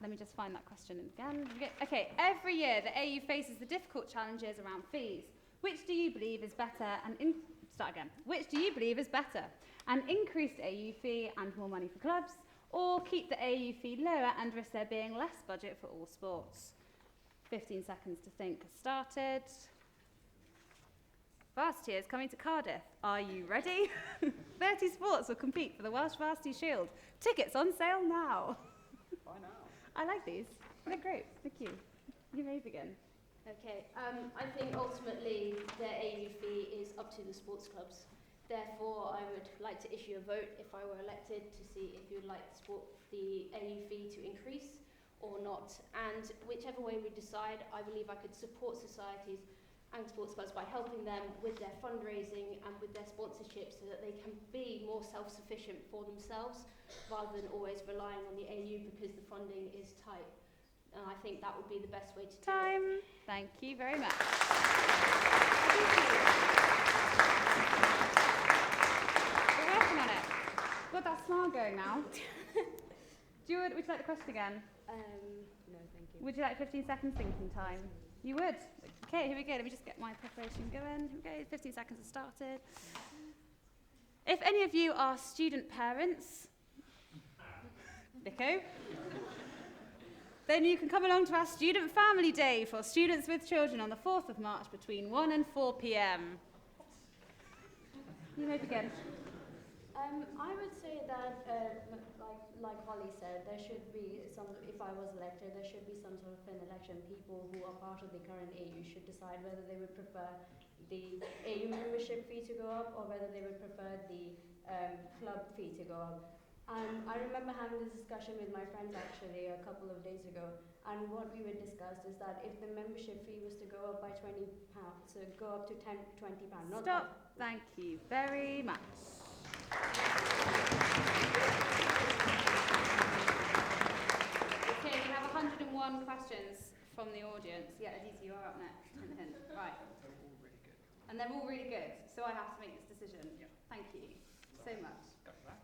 Let me just find that question again. Okay, every year the AU faces the difficult challenges around fees. Which do you believe is better? Start again. Which do you believe is better? An increased AU fee and more money for clubs, or keep the AU fee lower and risk there being less budget for all sports? 15 seconds to think has started. Varsity is coming to Cardiff. Are you ready? 30 sports will compete for the Welsh Varsity Shield. Tickets on sale now. Bye now. I like these. They're great. Thank you. You may begin. Okay, I think ultimately the AU fee is up to the sports clubs. Therefore, I would like to issue a vote if I were elected to see if you'd like the AU fee to increase or not. And whichever way we decide, I believe I could support societies and sports clubs by helping them with their fundraising and with their sponsorship so that they can be more self-sufficient for themselves rather than always relying on the AU because the funding is tight. And I think that would be the best way to do it. Time. Thank you very much. We're working on it. Got that smile going now. Would you like the question again? No, thank you. Would you like 15 seconds thinking time? You would? Okay, here we go. Let me just get my preparation going. Here we go. 15 seconds has started. If any of you are student parents, Nico, then you can come along to our Student Family Day for students with children on the 4th of March between 1 and 4 p.m. You may begin. I would say that, like Holly said, there should be some, if I was elected, there should be some sort of an election. People who are part of the current AU should decide whether they would prefer the AU membership fee to go up or whether they would prefer the club fee to go up. I remember having this discussion with my friends actually a couple of days ago, and what we would discuss is that if the membership fee was to go up by £20, so go up to £20. Stop. Thank you very much. Okay, we have 101 questions from the audience. Yeah, Aditi, you are up next. Right. And they're all really good, so I have to make this decision. Yeah. Thank you so much. Go back.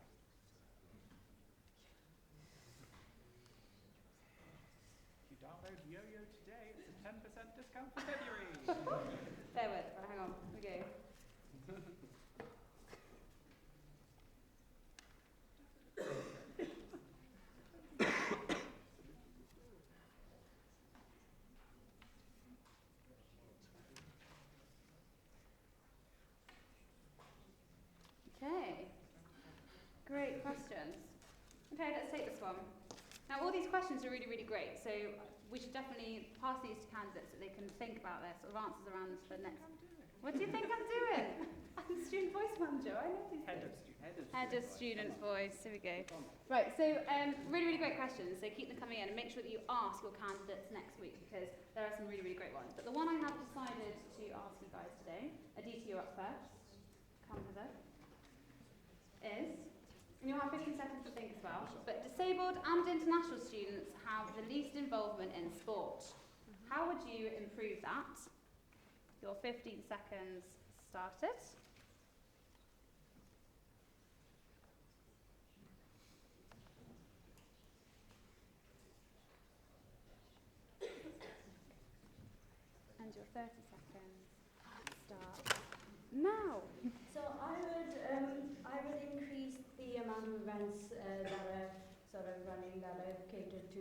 If you download Yo-Yo today, it's a 10% discount for February. Bear with. Right, hang on. Here we go. Okay, great questions. Okay, let's take this one. Now, all these questions are really, really great, so we should definitely pass these to candidates so they can think about their sort of answers around this for the next. What do you think I'm doing? I'm the student voice manager, I know these things. Head of student voice, here we go. Right, so really, really great questions, so keep them coming in and make sure that you ask your candidates next week because there are some really, really great ones. But the one I have decided to ask you guys today, Aditi, you're up first. Come hither. Is, and you'll have 15 seconds to think as well, but disabled and international students have the least involvement in sport. How would you improve that? Your 15 seconds started. And your 30 seconds start now. So I would increase the amount of events that are sort of running that are catered to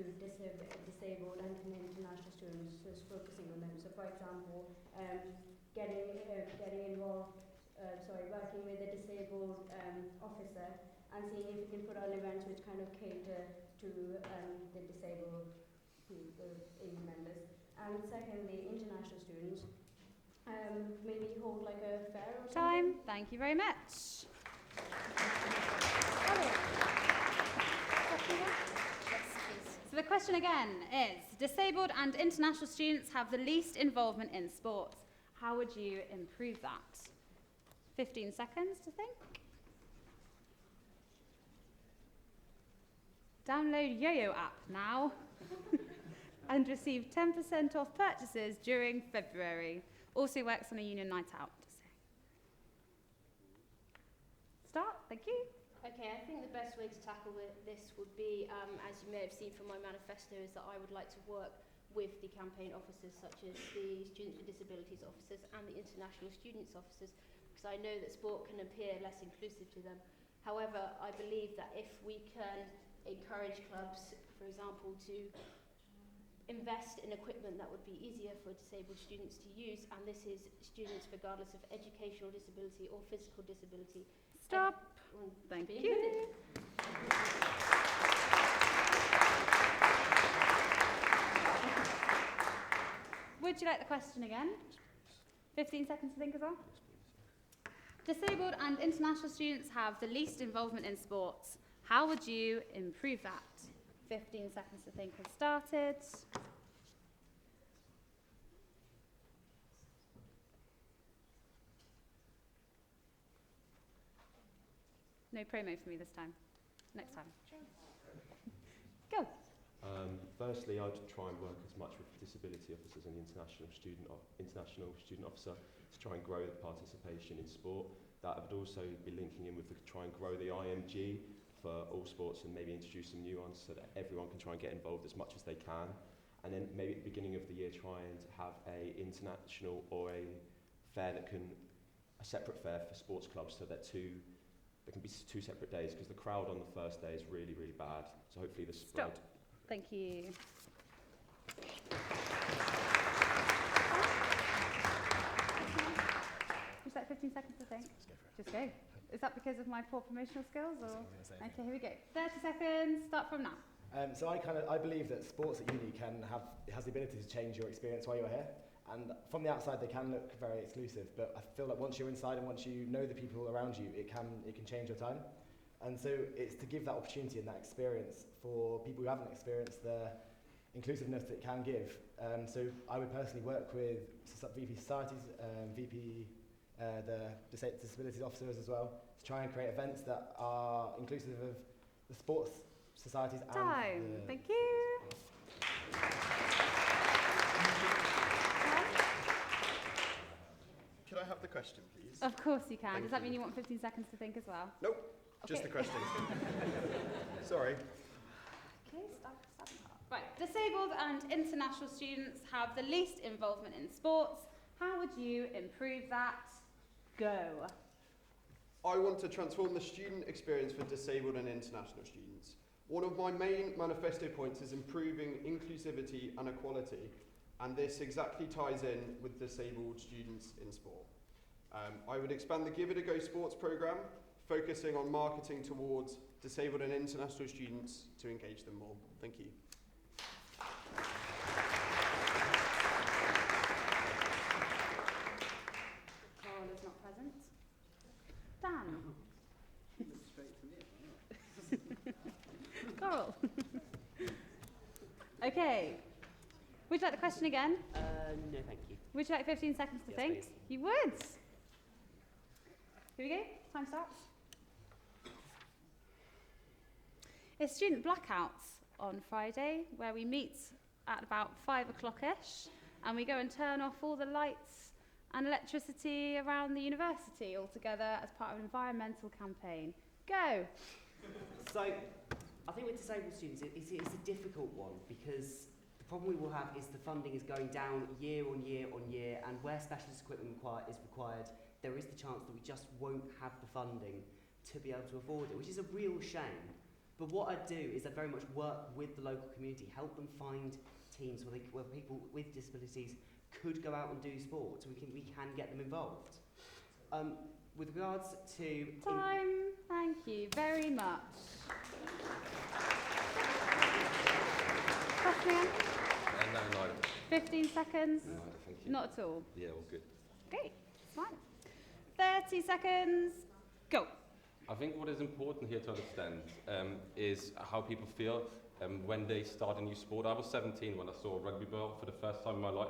disabled and international students, just focusing on them. So for example, getting involved, working with a disabled officer and seeing if we can put on events which kind of cater to the disabled people, AU members. And secondly, international students. Maybe hold like a fair or something. Time. Thank you very much. So the question again is, disabled and international students have the least involvement in sports. How would you improve that? 15 seconds to think. Download Yo-Yo app now and receive 10% off purchases during February. Also works on a union night out. Start, thank you. Okay, I think the best way to tackle this would be, as you may have seen from my manifesto, is that I would like to work with the campaign officers such as the Students with Disabilities officers and the International Students officers, because I know that sport can appear less inclusive to them. However, I believe that if we can encourage clubs, for example, to invest in equipment that would be easier for disabled students to use, and this is students regardless of educational disability or physical disability. Stop. Thank you. Would you like the question again? 15 seconds to think as well. Disabled and international students have the least involvement in sports. How would you improve that? 15 seconds to think has started. No promo for me this time. Next time. Go. Firstly, I'd try and work as much with disability officers and the international student officer to try and grow the participation in sport. That would also be linking in with try and grow the IMG for all sports and maybe introduce some new ones so that everyone can try and get involved as much as they can. And then maybe at the beginning of the year try and have a international or a fair a separate fair for sports clubs so that there can be two separate days, because the crowd on the first day is really, really bad. So hopefully the spread. Stop. Thank you. Just like 15 seconds to think. Just go. Is that because of my poor promotional skills, or? Okay, here we go. 30 seconds. Start from now. So I believe that sports at uni has the ability to change your experience while you're here. And from the outside, they can look very exclusive, but I feel like once you're inside and once you know the people around you, it can change your time. And so it's to give that opportunity and that experience for people who haven't experienced the inclusiveness that it can give. So I would personally work with VP Societies, the disabilities officers as well, to try and create events that are inclusive of the sports societies. Time. Thank you. Could I have the question, please? Of course you can. Thank Does that you. mean you want 15 seconds to think as well? Nope, Okay. just the question. Sorry. Okay, stop. Right, disabled and international students have the least involvement in sports. How would you improve that? Go. I want to transform the student experience for disabled and international students. One of my main manifesto points is improving inclusivity and equality, and this exactly ties in with disabled students in sport. I would expand the Give It A Go sports programme, focusing on marketing towards disabled and international students to engage them more. Thank you. Carl is not present. Dan. Coral. Okay. Would you like the question again? No, thank you. Would you like 15 seconds to Yes, think? please. You would. Here we go. Time starts. It's student blackouts on Friday, where we meet at about 5 o'clock-ish, and we go and turn off all the lights and electricity around the university altogether as part of an environmental campaign. Go. So, I think with disabled students, it's a difficult one, because the problem we will have is the funding is going down year on year on year, and where specialist equipment is required, there is the chance that we just won't have the funding to be able to afford it, which is a real shame. But what I do is I very much work with the local community, help them find teams where people with disabilities could go out and do sport, so we can get them involved. With regards to... Time. Thank you very much. Question again? No. 15 seconds? No, thank you. Not at all. Yeah, all good. Okay, fine. 30 seconds. Go. I think what is important here to understand is how people feel when they start a new sport. I was 17 when I saw a rugby ball for the first time in my life.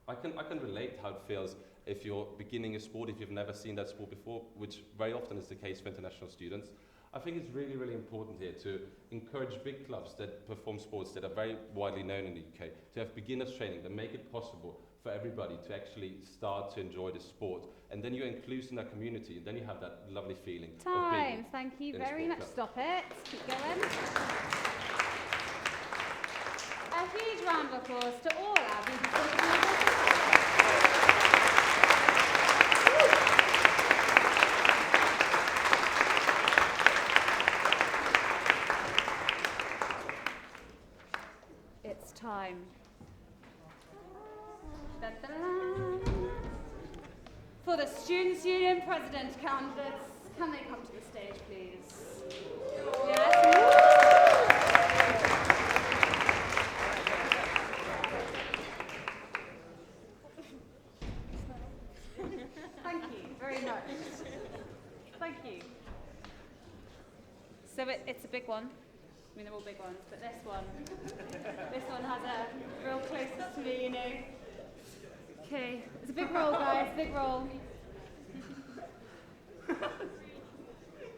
I can relate how it feels if you're beginning a sport, if you've never seen that sport before, which very often is the case for international students. I think it's really, really important here to encourage big clubs that perform sports that are very widely known in the UK, to have beginners training that make it possible for everybody to actually start to enjoy the sport. And then you're inclusive in that community, and then you have that lovely feeling of Time. being Thank you in a very sport much. club. Stop it. Keep going. A huge round of applause to all our VP participants. It's time. Da-da-da. For the Students' Union President candidates, can they come to the stage, please? Yes. Thank you very much. Thank you. So it's a big one. I mean, they're all big ones, but this one has a real closest to me, you know. Okay, it's a big roll, guys, big roll.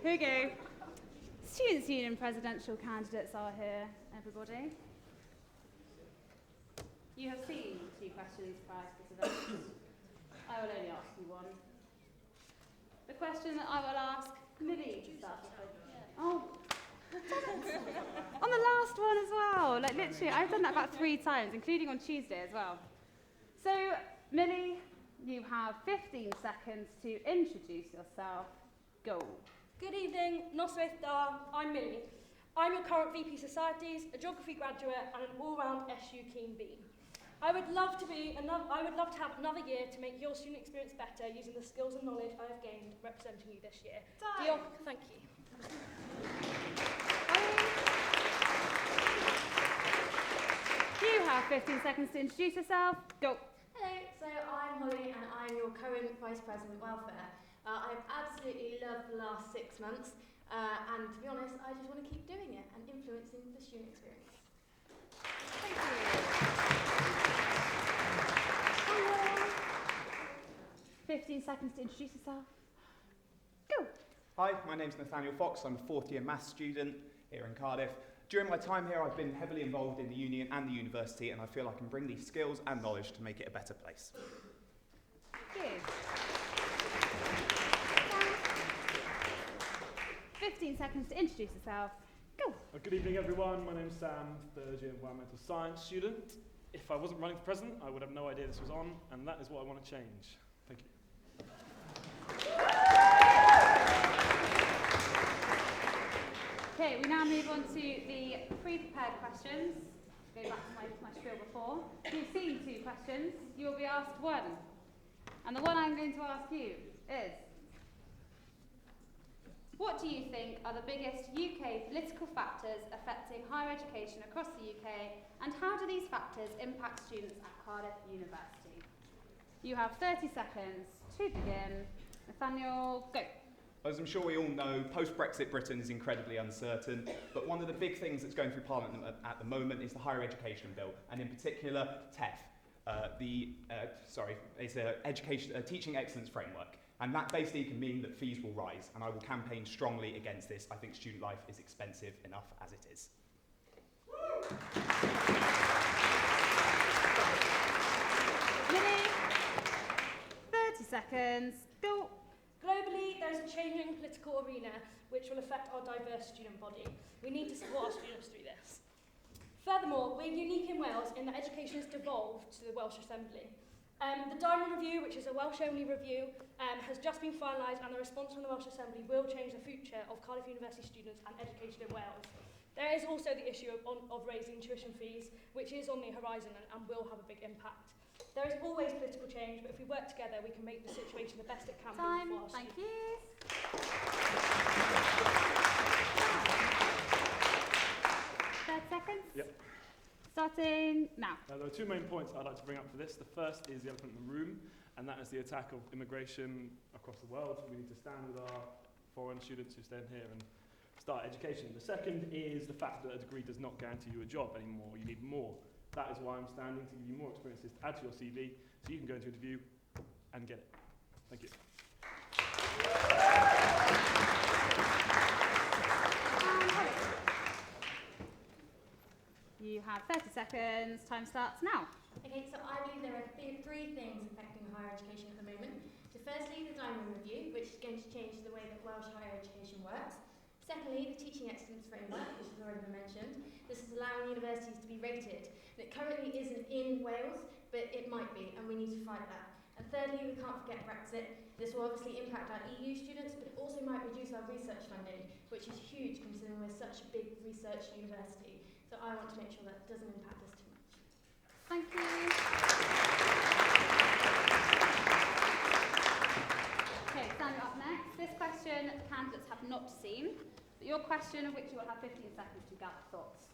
Here we go. Students' Union presidential candidates are here, everybody. You have seen 2 questions prior to this event. I will only ask you one. The question that I will ask Millie to start off with. Oh. On the last one as well. Like literally, I've done that about 3 times, including on Tuesday as well. So, Millie, you have 15 seconds to introduce yourself. Go. Good evening, Noswaith Dar. I'm Millie. I'm your current VP Societies, a geography graduate, and an all-round SU Keen Bee. I would love to have another year to make your student experience better using the skills and knowledge I have gained representing you this year. Time. Thank you. You have 15 seconds to introduce yourself. Go. Hello, so I'm Holly and I'm your current Vice President Welfare. I've absolutely loved the last 6 months and to be honest, I just want to keep doing it and influencing the student experience. Thank you. 15 seconds to introduce yourself. Go. Hi, my name's Nathaniel Fox. I'm a 4th year maths student here in Cardiff. During my time here, I've been heavily involved in the union and the university, and I feel I can bring these skills and knowledge to make it a better place. Good. 15 seconds to introduce yourself. Go. Good evening, everyone. My name's Sam, 3rd year environmental science student. If I wasn't running for president, I would have no idea this was on, and that is what I want to change. Thank you. Okay, we now move on to the pre-prepared questions. Go back to my spiel before. You've seen 2 questions. You will be asked 1. And the one I'm going to ask you is, what do you think are the biggest UK political factors affecting higher education across the UK, and how do these factors impact students at Cardiff University? You have 30 seconds to begin. Nathaniel, go. As I'm sure we all know, post-Brexit Britain is incredibly uncertain, but one of the big things that's going through Parliament at the moment is the Higher Education Bill, and in particular, TEF, it's a Teaching Excellence Framework. And that basically can mean that fees will rise, and I will campaign strongly against this. I think student life is expensive enough as it is. Millie, 30 seconds, go. Globally, there is a changing political arena which will affect our diverse student body. We need to support our students through this. Furthermore, we're unique in Wales in that education has devolved to the Welsh Assembly. The Diamond Review, which is a Welsh-only review, has just been finalised, and the response from the Welsh Assembly will change the future of Cardiff University students and education in Wales. There is also the issue of raising tuition fees, which is on the horizon and will have a big impact. There is always political change, but if we work together, we can make the situation the best it can be for our students. Thank you. 30 seconds. Yep. Starting now. There are 2 main points I'd like to bring up for this. The first is the elephant in the room, and that is the attack of immigration across the world. We need to stand with our foreign students who stay here and start education. The second is the fact that a degree does not guarantee you a job anymore. You need more. That is why I'm standing to give you more experiences to add to your CV, so you can go into interview and get it. Thank you. You have 30 seconds. Time starts now. Okay, so I believe there are three things affecting higher education at the moment. So firstly, the Diamond Review, which is going to change the way that Welsh higher education works. Secondly, the Teaching Excellence Framework, which has already been mentioned. This is allowing universities to be rated. And it currently isn't in Wales, but it might be, and we need to fight that. And thirdly, we can't forget Brexit. This will obviously impact our EU students, but it also might reduce our research funding, which is huge considering we're such a big research university. So I want to make sure that it doesn't impact us too much. Thank you. Okay, Sandra up next. This question the candidates have not seen, but your question, of which you will have 15 seconds to gather thoughts,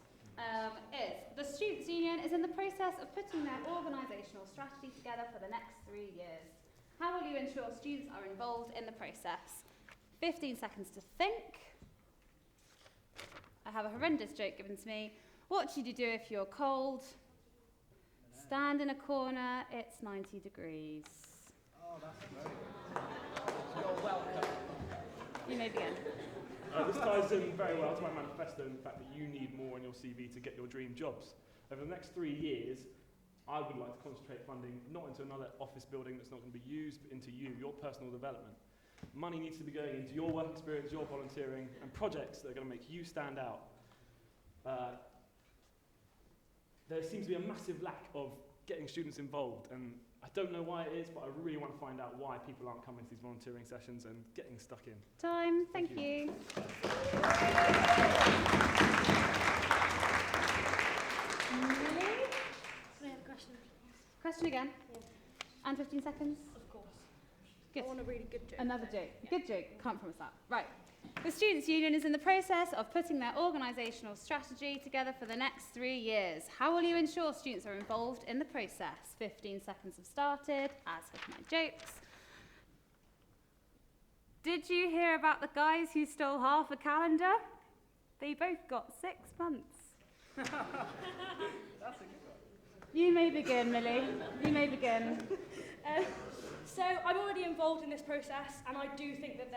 is the Students' Union is in the process of putting their organisational strategy together for the next 3 years. How will you ensure students are involved in the process? 15 seconds to think. I have a horrendous joke given to me. What should you do if you're cold? Stand in a corner, it's 90 degrees. Oh, that's great. You're welcome. You may begin. This ties in very well to my manifesto and the fact that you need more on your CV to get your dream jobs. Over the next 3 years, I would like to concentrate funding not into another office building that's not going to be used, but into you, your personal development. Money needs to be going into your work experience, your volunteering, and projects that are going to make you stand out. There seems to be a massive lack of getting students involved, and I don't know why it is, but I really want to find out why people aren't coming to these volunteering sessions and getting stuck in. Time, thank you. Lily? Can I have a question? Question again. Yeah. And 15 seconds. Of course. Good. I want a really good joke. Another joke. Yeah. Good joke. Can't promise that. Right. The Students' Union is in the process of putting their organisational strategy together for the next 3 years. How will you ensure students are involved in the process? 15 seconds have started, as have my jokes. Did you hear about the guys who stole half a calendar? They both got 6 months. That's a good one. You may begin, Millie. You may begin. So I'm already involved in this process, and I do think that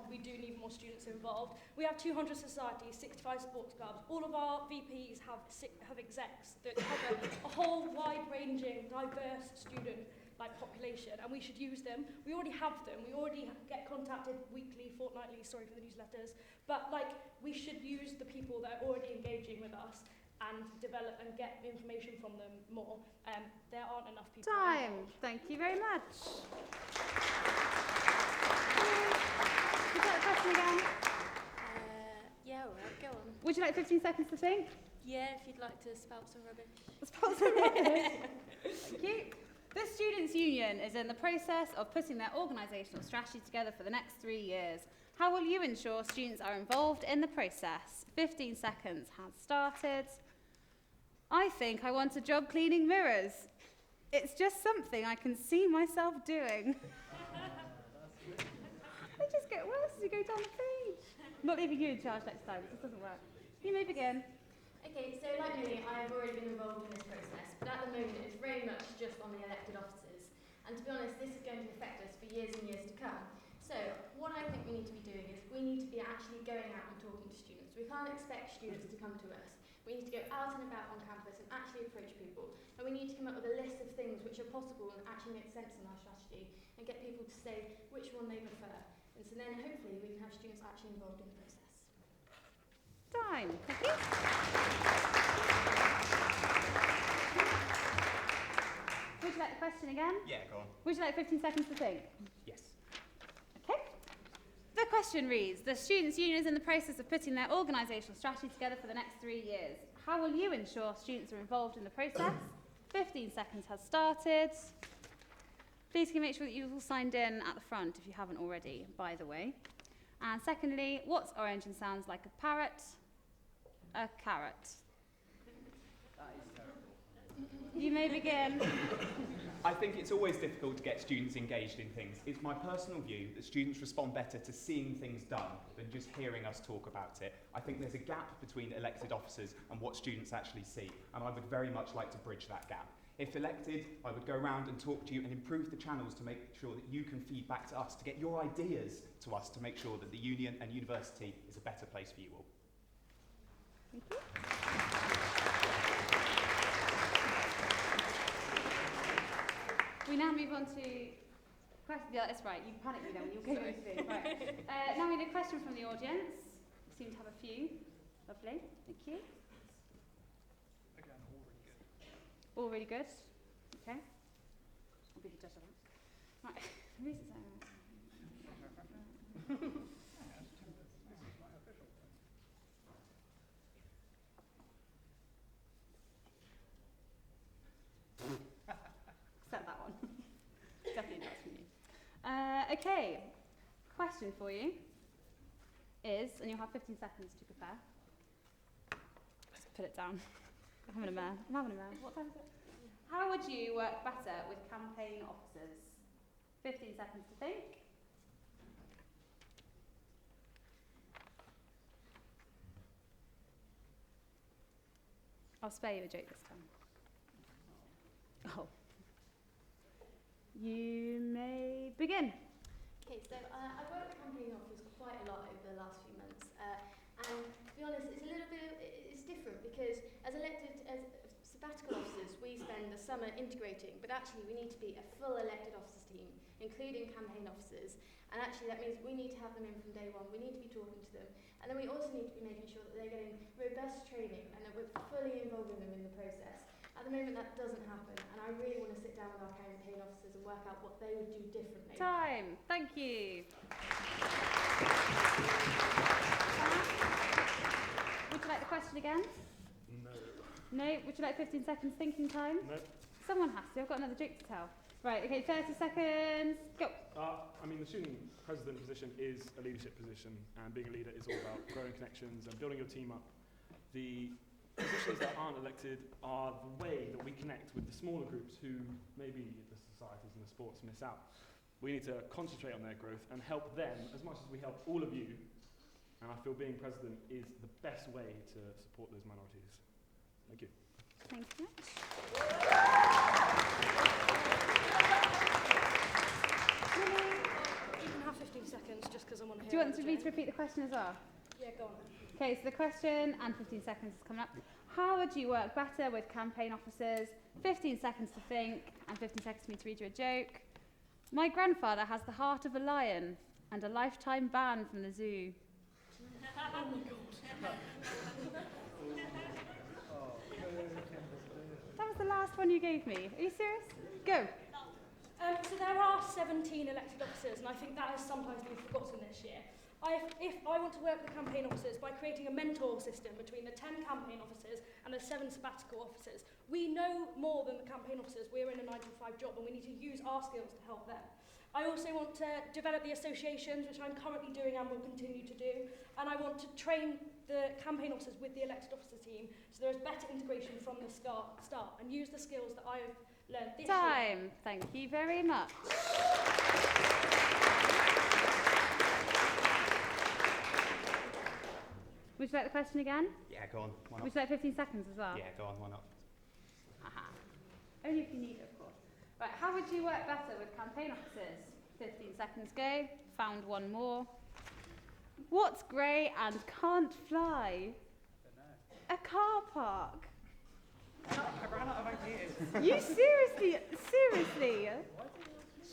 we do need more students involved. We have 200 societies, 65 sports clubs. All of our VPs have execs that cover a whole wide-ranging, diverse student population, and we should use them. We already have them. We already get contacted weekly, fortnightly. Sorry for the newsletters, but we should use the people that are already engaging with us and develop and get information from them more. There aren't enough people. Time. Thank you very much. Would you like a question again? Yeah, all right, go on. Would you like 15 seconds to think? Yeah, if you'd like to spout some rubbish. Spout some rubbish. Thank you. The Students' Union is in the process of putting their organisational strategy together for the next 3 years. How will you ensure students are involved in the process? 15 seconds has started. I think I want a job cleaning mirrors. It's just something I can see myself doing. They just get worse as you go down the page. I'm not leaving you in charge next time. This doesn't work. You may begin. Okay, so like me, I've already been involved in this process, but at the moment it's very much just on the elected officers. And to be honest, this is going to affect us for years and years to come. So what I think we need to be doing is we need to be actually going out and talking to students. We can't expect students to come to us. We need to go out and about on campus and actually approach people. And we need to come up with a list of things which are possible and actually make sense in our strategy and get people to say which one they prefer. And so then hopefully we can have students actually involved in the process. Time. Thank you. Would you like the question again? Yeah, go on. Would you like 15 seconds to think? Yes. Okay. The question reads, the Students' Union is in the process of putting their organisational strategy together for the next 3 years. How will you ensure students are involved in the process? 15 seconds has started. Please can you make sure that you've all signed in at the front if you haven't already, by the way. And secondly, what's orange and sounds like a parrot? A carrot. That is terrible. You may begin. I think it's always difficult to get students engaged in things. It's my personal view that students respond better to seeing things done than just hearing us talk about it. I think there's a gap between elected officers and what students actually see, and I would very much like to bridge that gap. If elected, I would go around and talk to you and improve the channels to make sure that you can feed back to us, to get your ideas to us, to make sure that the union and university is a better place for you all. Thank you. We now move on to questions. Yeah, that's right. You panicked me then when you were going through. Right. Now we need a question from the audience. We seem to have a few. Lovely. Thank you. Again, all really good. All really good. Okay. I'll be the judge of that. Right. Who is it? Accept that one. Definitely not from you. Okay. Question for you is, and you'll have 15 seconds to prepare. Let's put it down. I'm having a mare. What time is it? How would you work better with campaign officers? 15 seconds to think. I'll spare you a joke this time. Oh. You may begin. Okay, so I've worked with campaign officers quite a lot over the last few months, and to be honest, it's different because as sabbatical officers, we spend the summer integrating, but actually we need to be a full elected officers team, including campaign officers, and actually that means we need to have them in from day one, we need to be talking to them, and then we also need to be making sure that they're getting robust training and that we're fully involving them in the process. At the moment that doesn't happen, and I really want to sit down with our campaign officers and work out what they would do differently. Time. Thank you. Would you like the question again? No. No? Would you like 15 seconds thinking time? No. Someone has to. I've got another joke to tell. Right, okay, 30 seconds. Go. I mean, the student president position is a leadership position, and being a leader is all about growing connections and building your team up. The positions that aren't elected are the way that we connect with the smaller groups who maybe the societies and the sports miss out. We need to concentrate on their growth and help them as much as we help all of you. And I feel being president is the best way to support those minorities. Thank you. Thank you. You can have 15 seconds just because I'm on here. Do you want me to repeat the question as well? Yeah, go on. Okay, so the question and 15 seconds is coming up. How would you work better with campaign officers? 15 seconds to think and 15 seconds for me to read you a joke. My grandfather has the heart of a lion and a lifetime ban from the zoo. Oh my God. That was the last one you gave me. Are you serious? Go. So there are 17 elected officers, and I think that has sometimes been forgotten this year. If I want to work with campaign officers by creating a mentor system between the 10 campaign officers and the 7 sabbatical officers, we know more than the campaign officers. We're in a 9-to-5 job, and we need to use our skills to help them. I also want to develop the associations, which I'm currently doing and will continue to do, and I want to train the campaign officers with the elected officer team so there is better integration from the start and use the skills that I have learned this year. Time. Thank you very much. Would you like the question again? Yeah, go on. Why not? Would you like 15 seconds as well? Yeah, go on. Why not? Only if you need it, of course. Right, how would you work better with campaign officers? 15 seconds go. Found one more. What's grey and can't fly? A car park. I ran out of ideas. You seriously?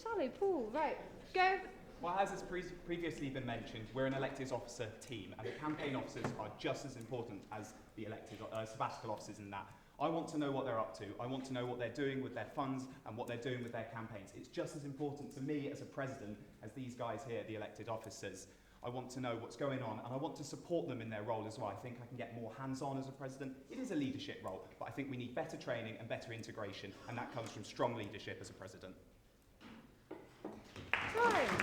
Shallow pool. Right, go. Well, as has previously been mentioned, we're an elected officer team, and the campaign officers are just as important as the elected sabbatical officers in that. I want to know what they're up to. I want to know what they're doing with their funds and what they're doing with their campaigns. It's just as important to me as a president as these guys here, the elected officers. I want to know what's going on, and I want to support them in their role as well. I think I can get more hands-on as a president. It is a leadership role, but I think we need better training and better integration, and that comes from strong leadership as a president. Time.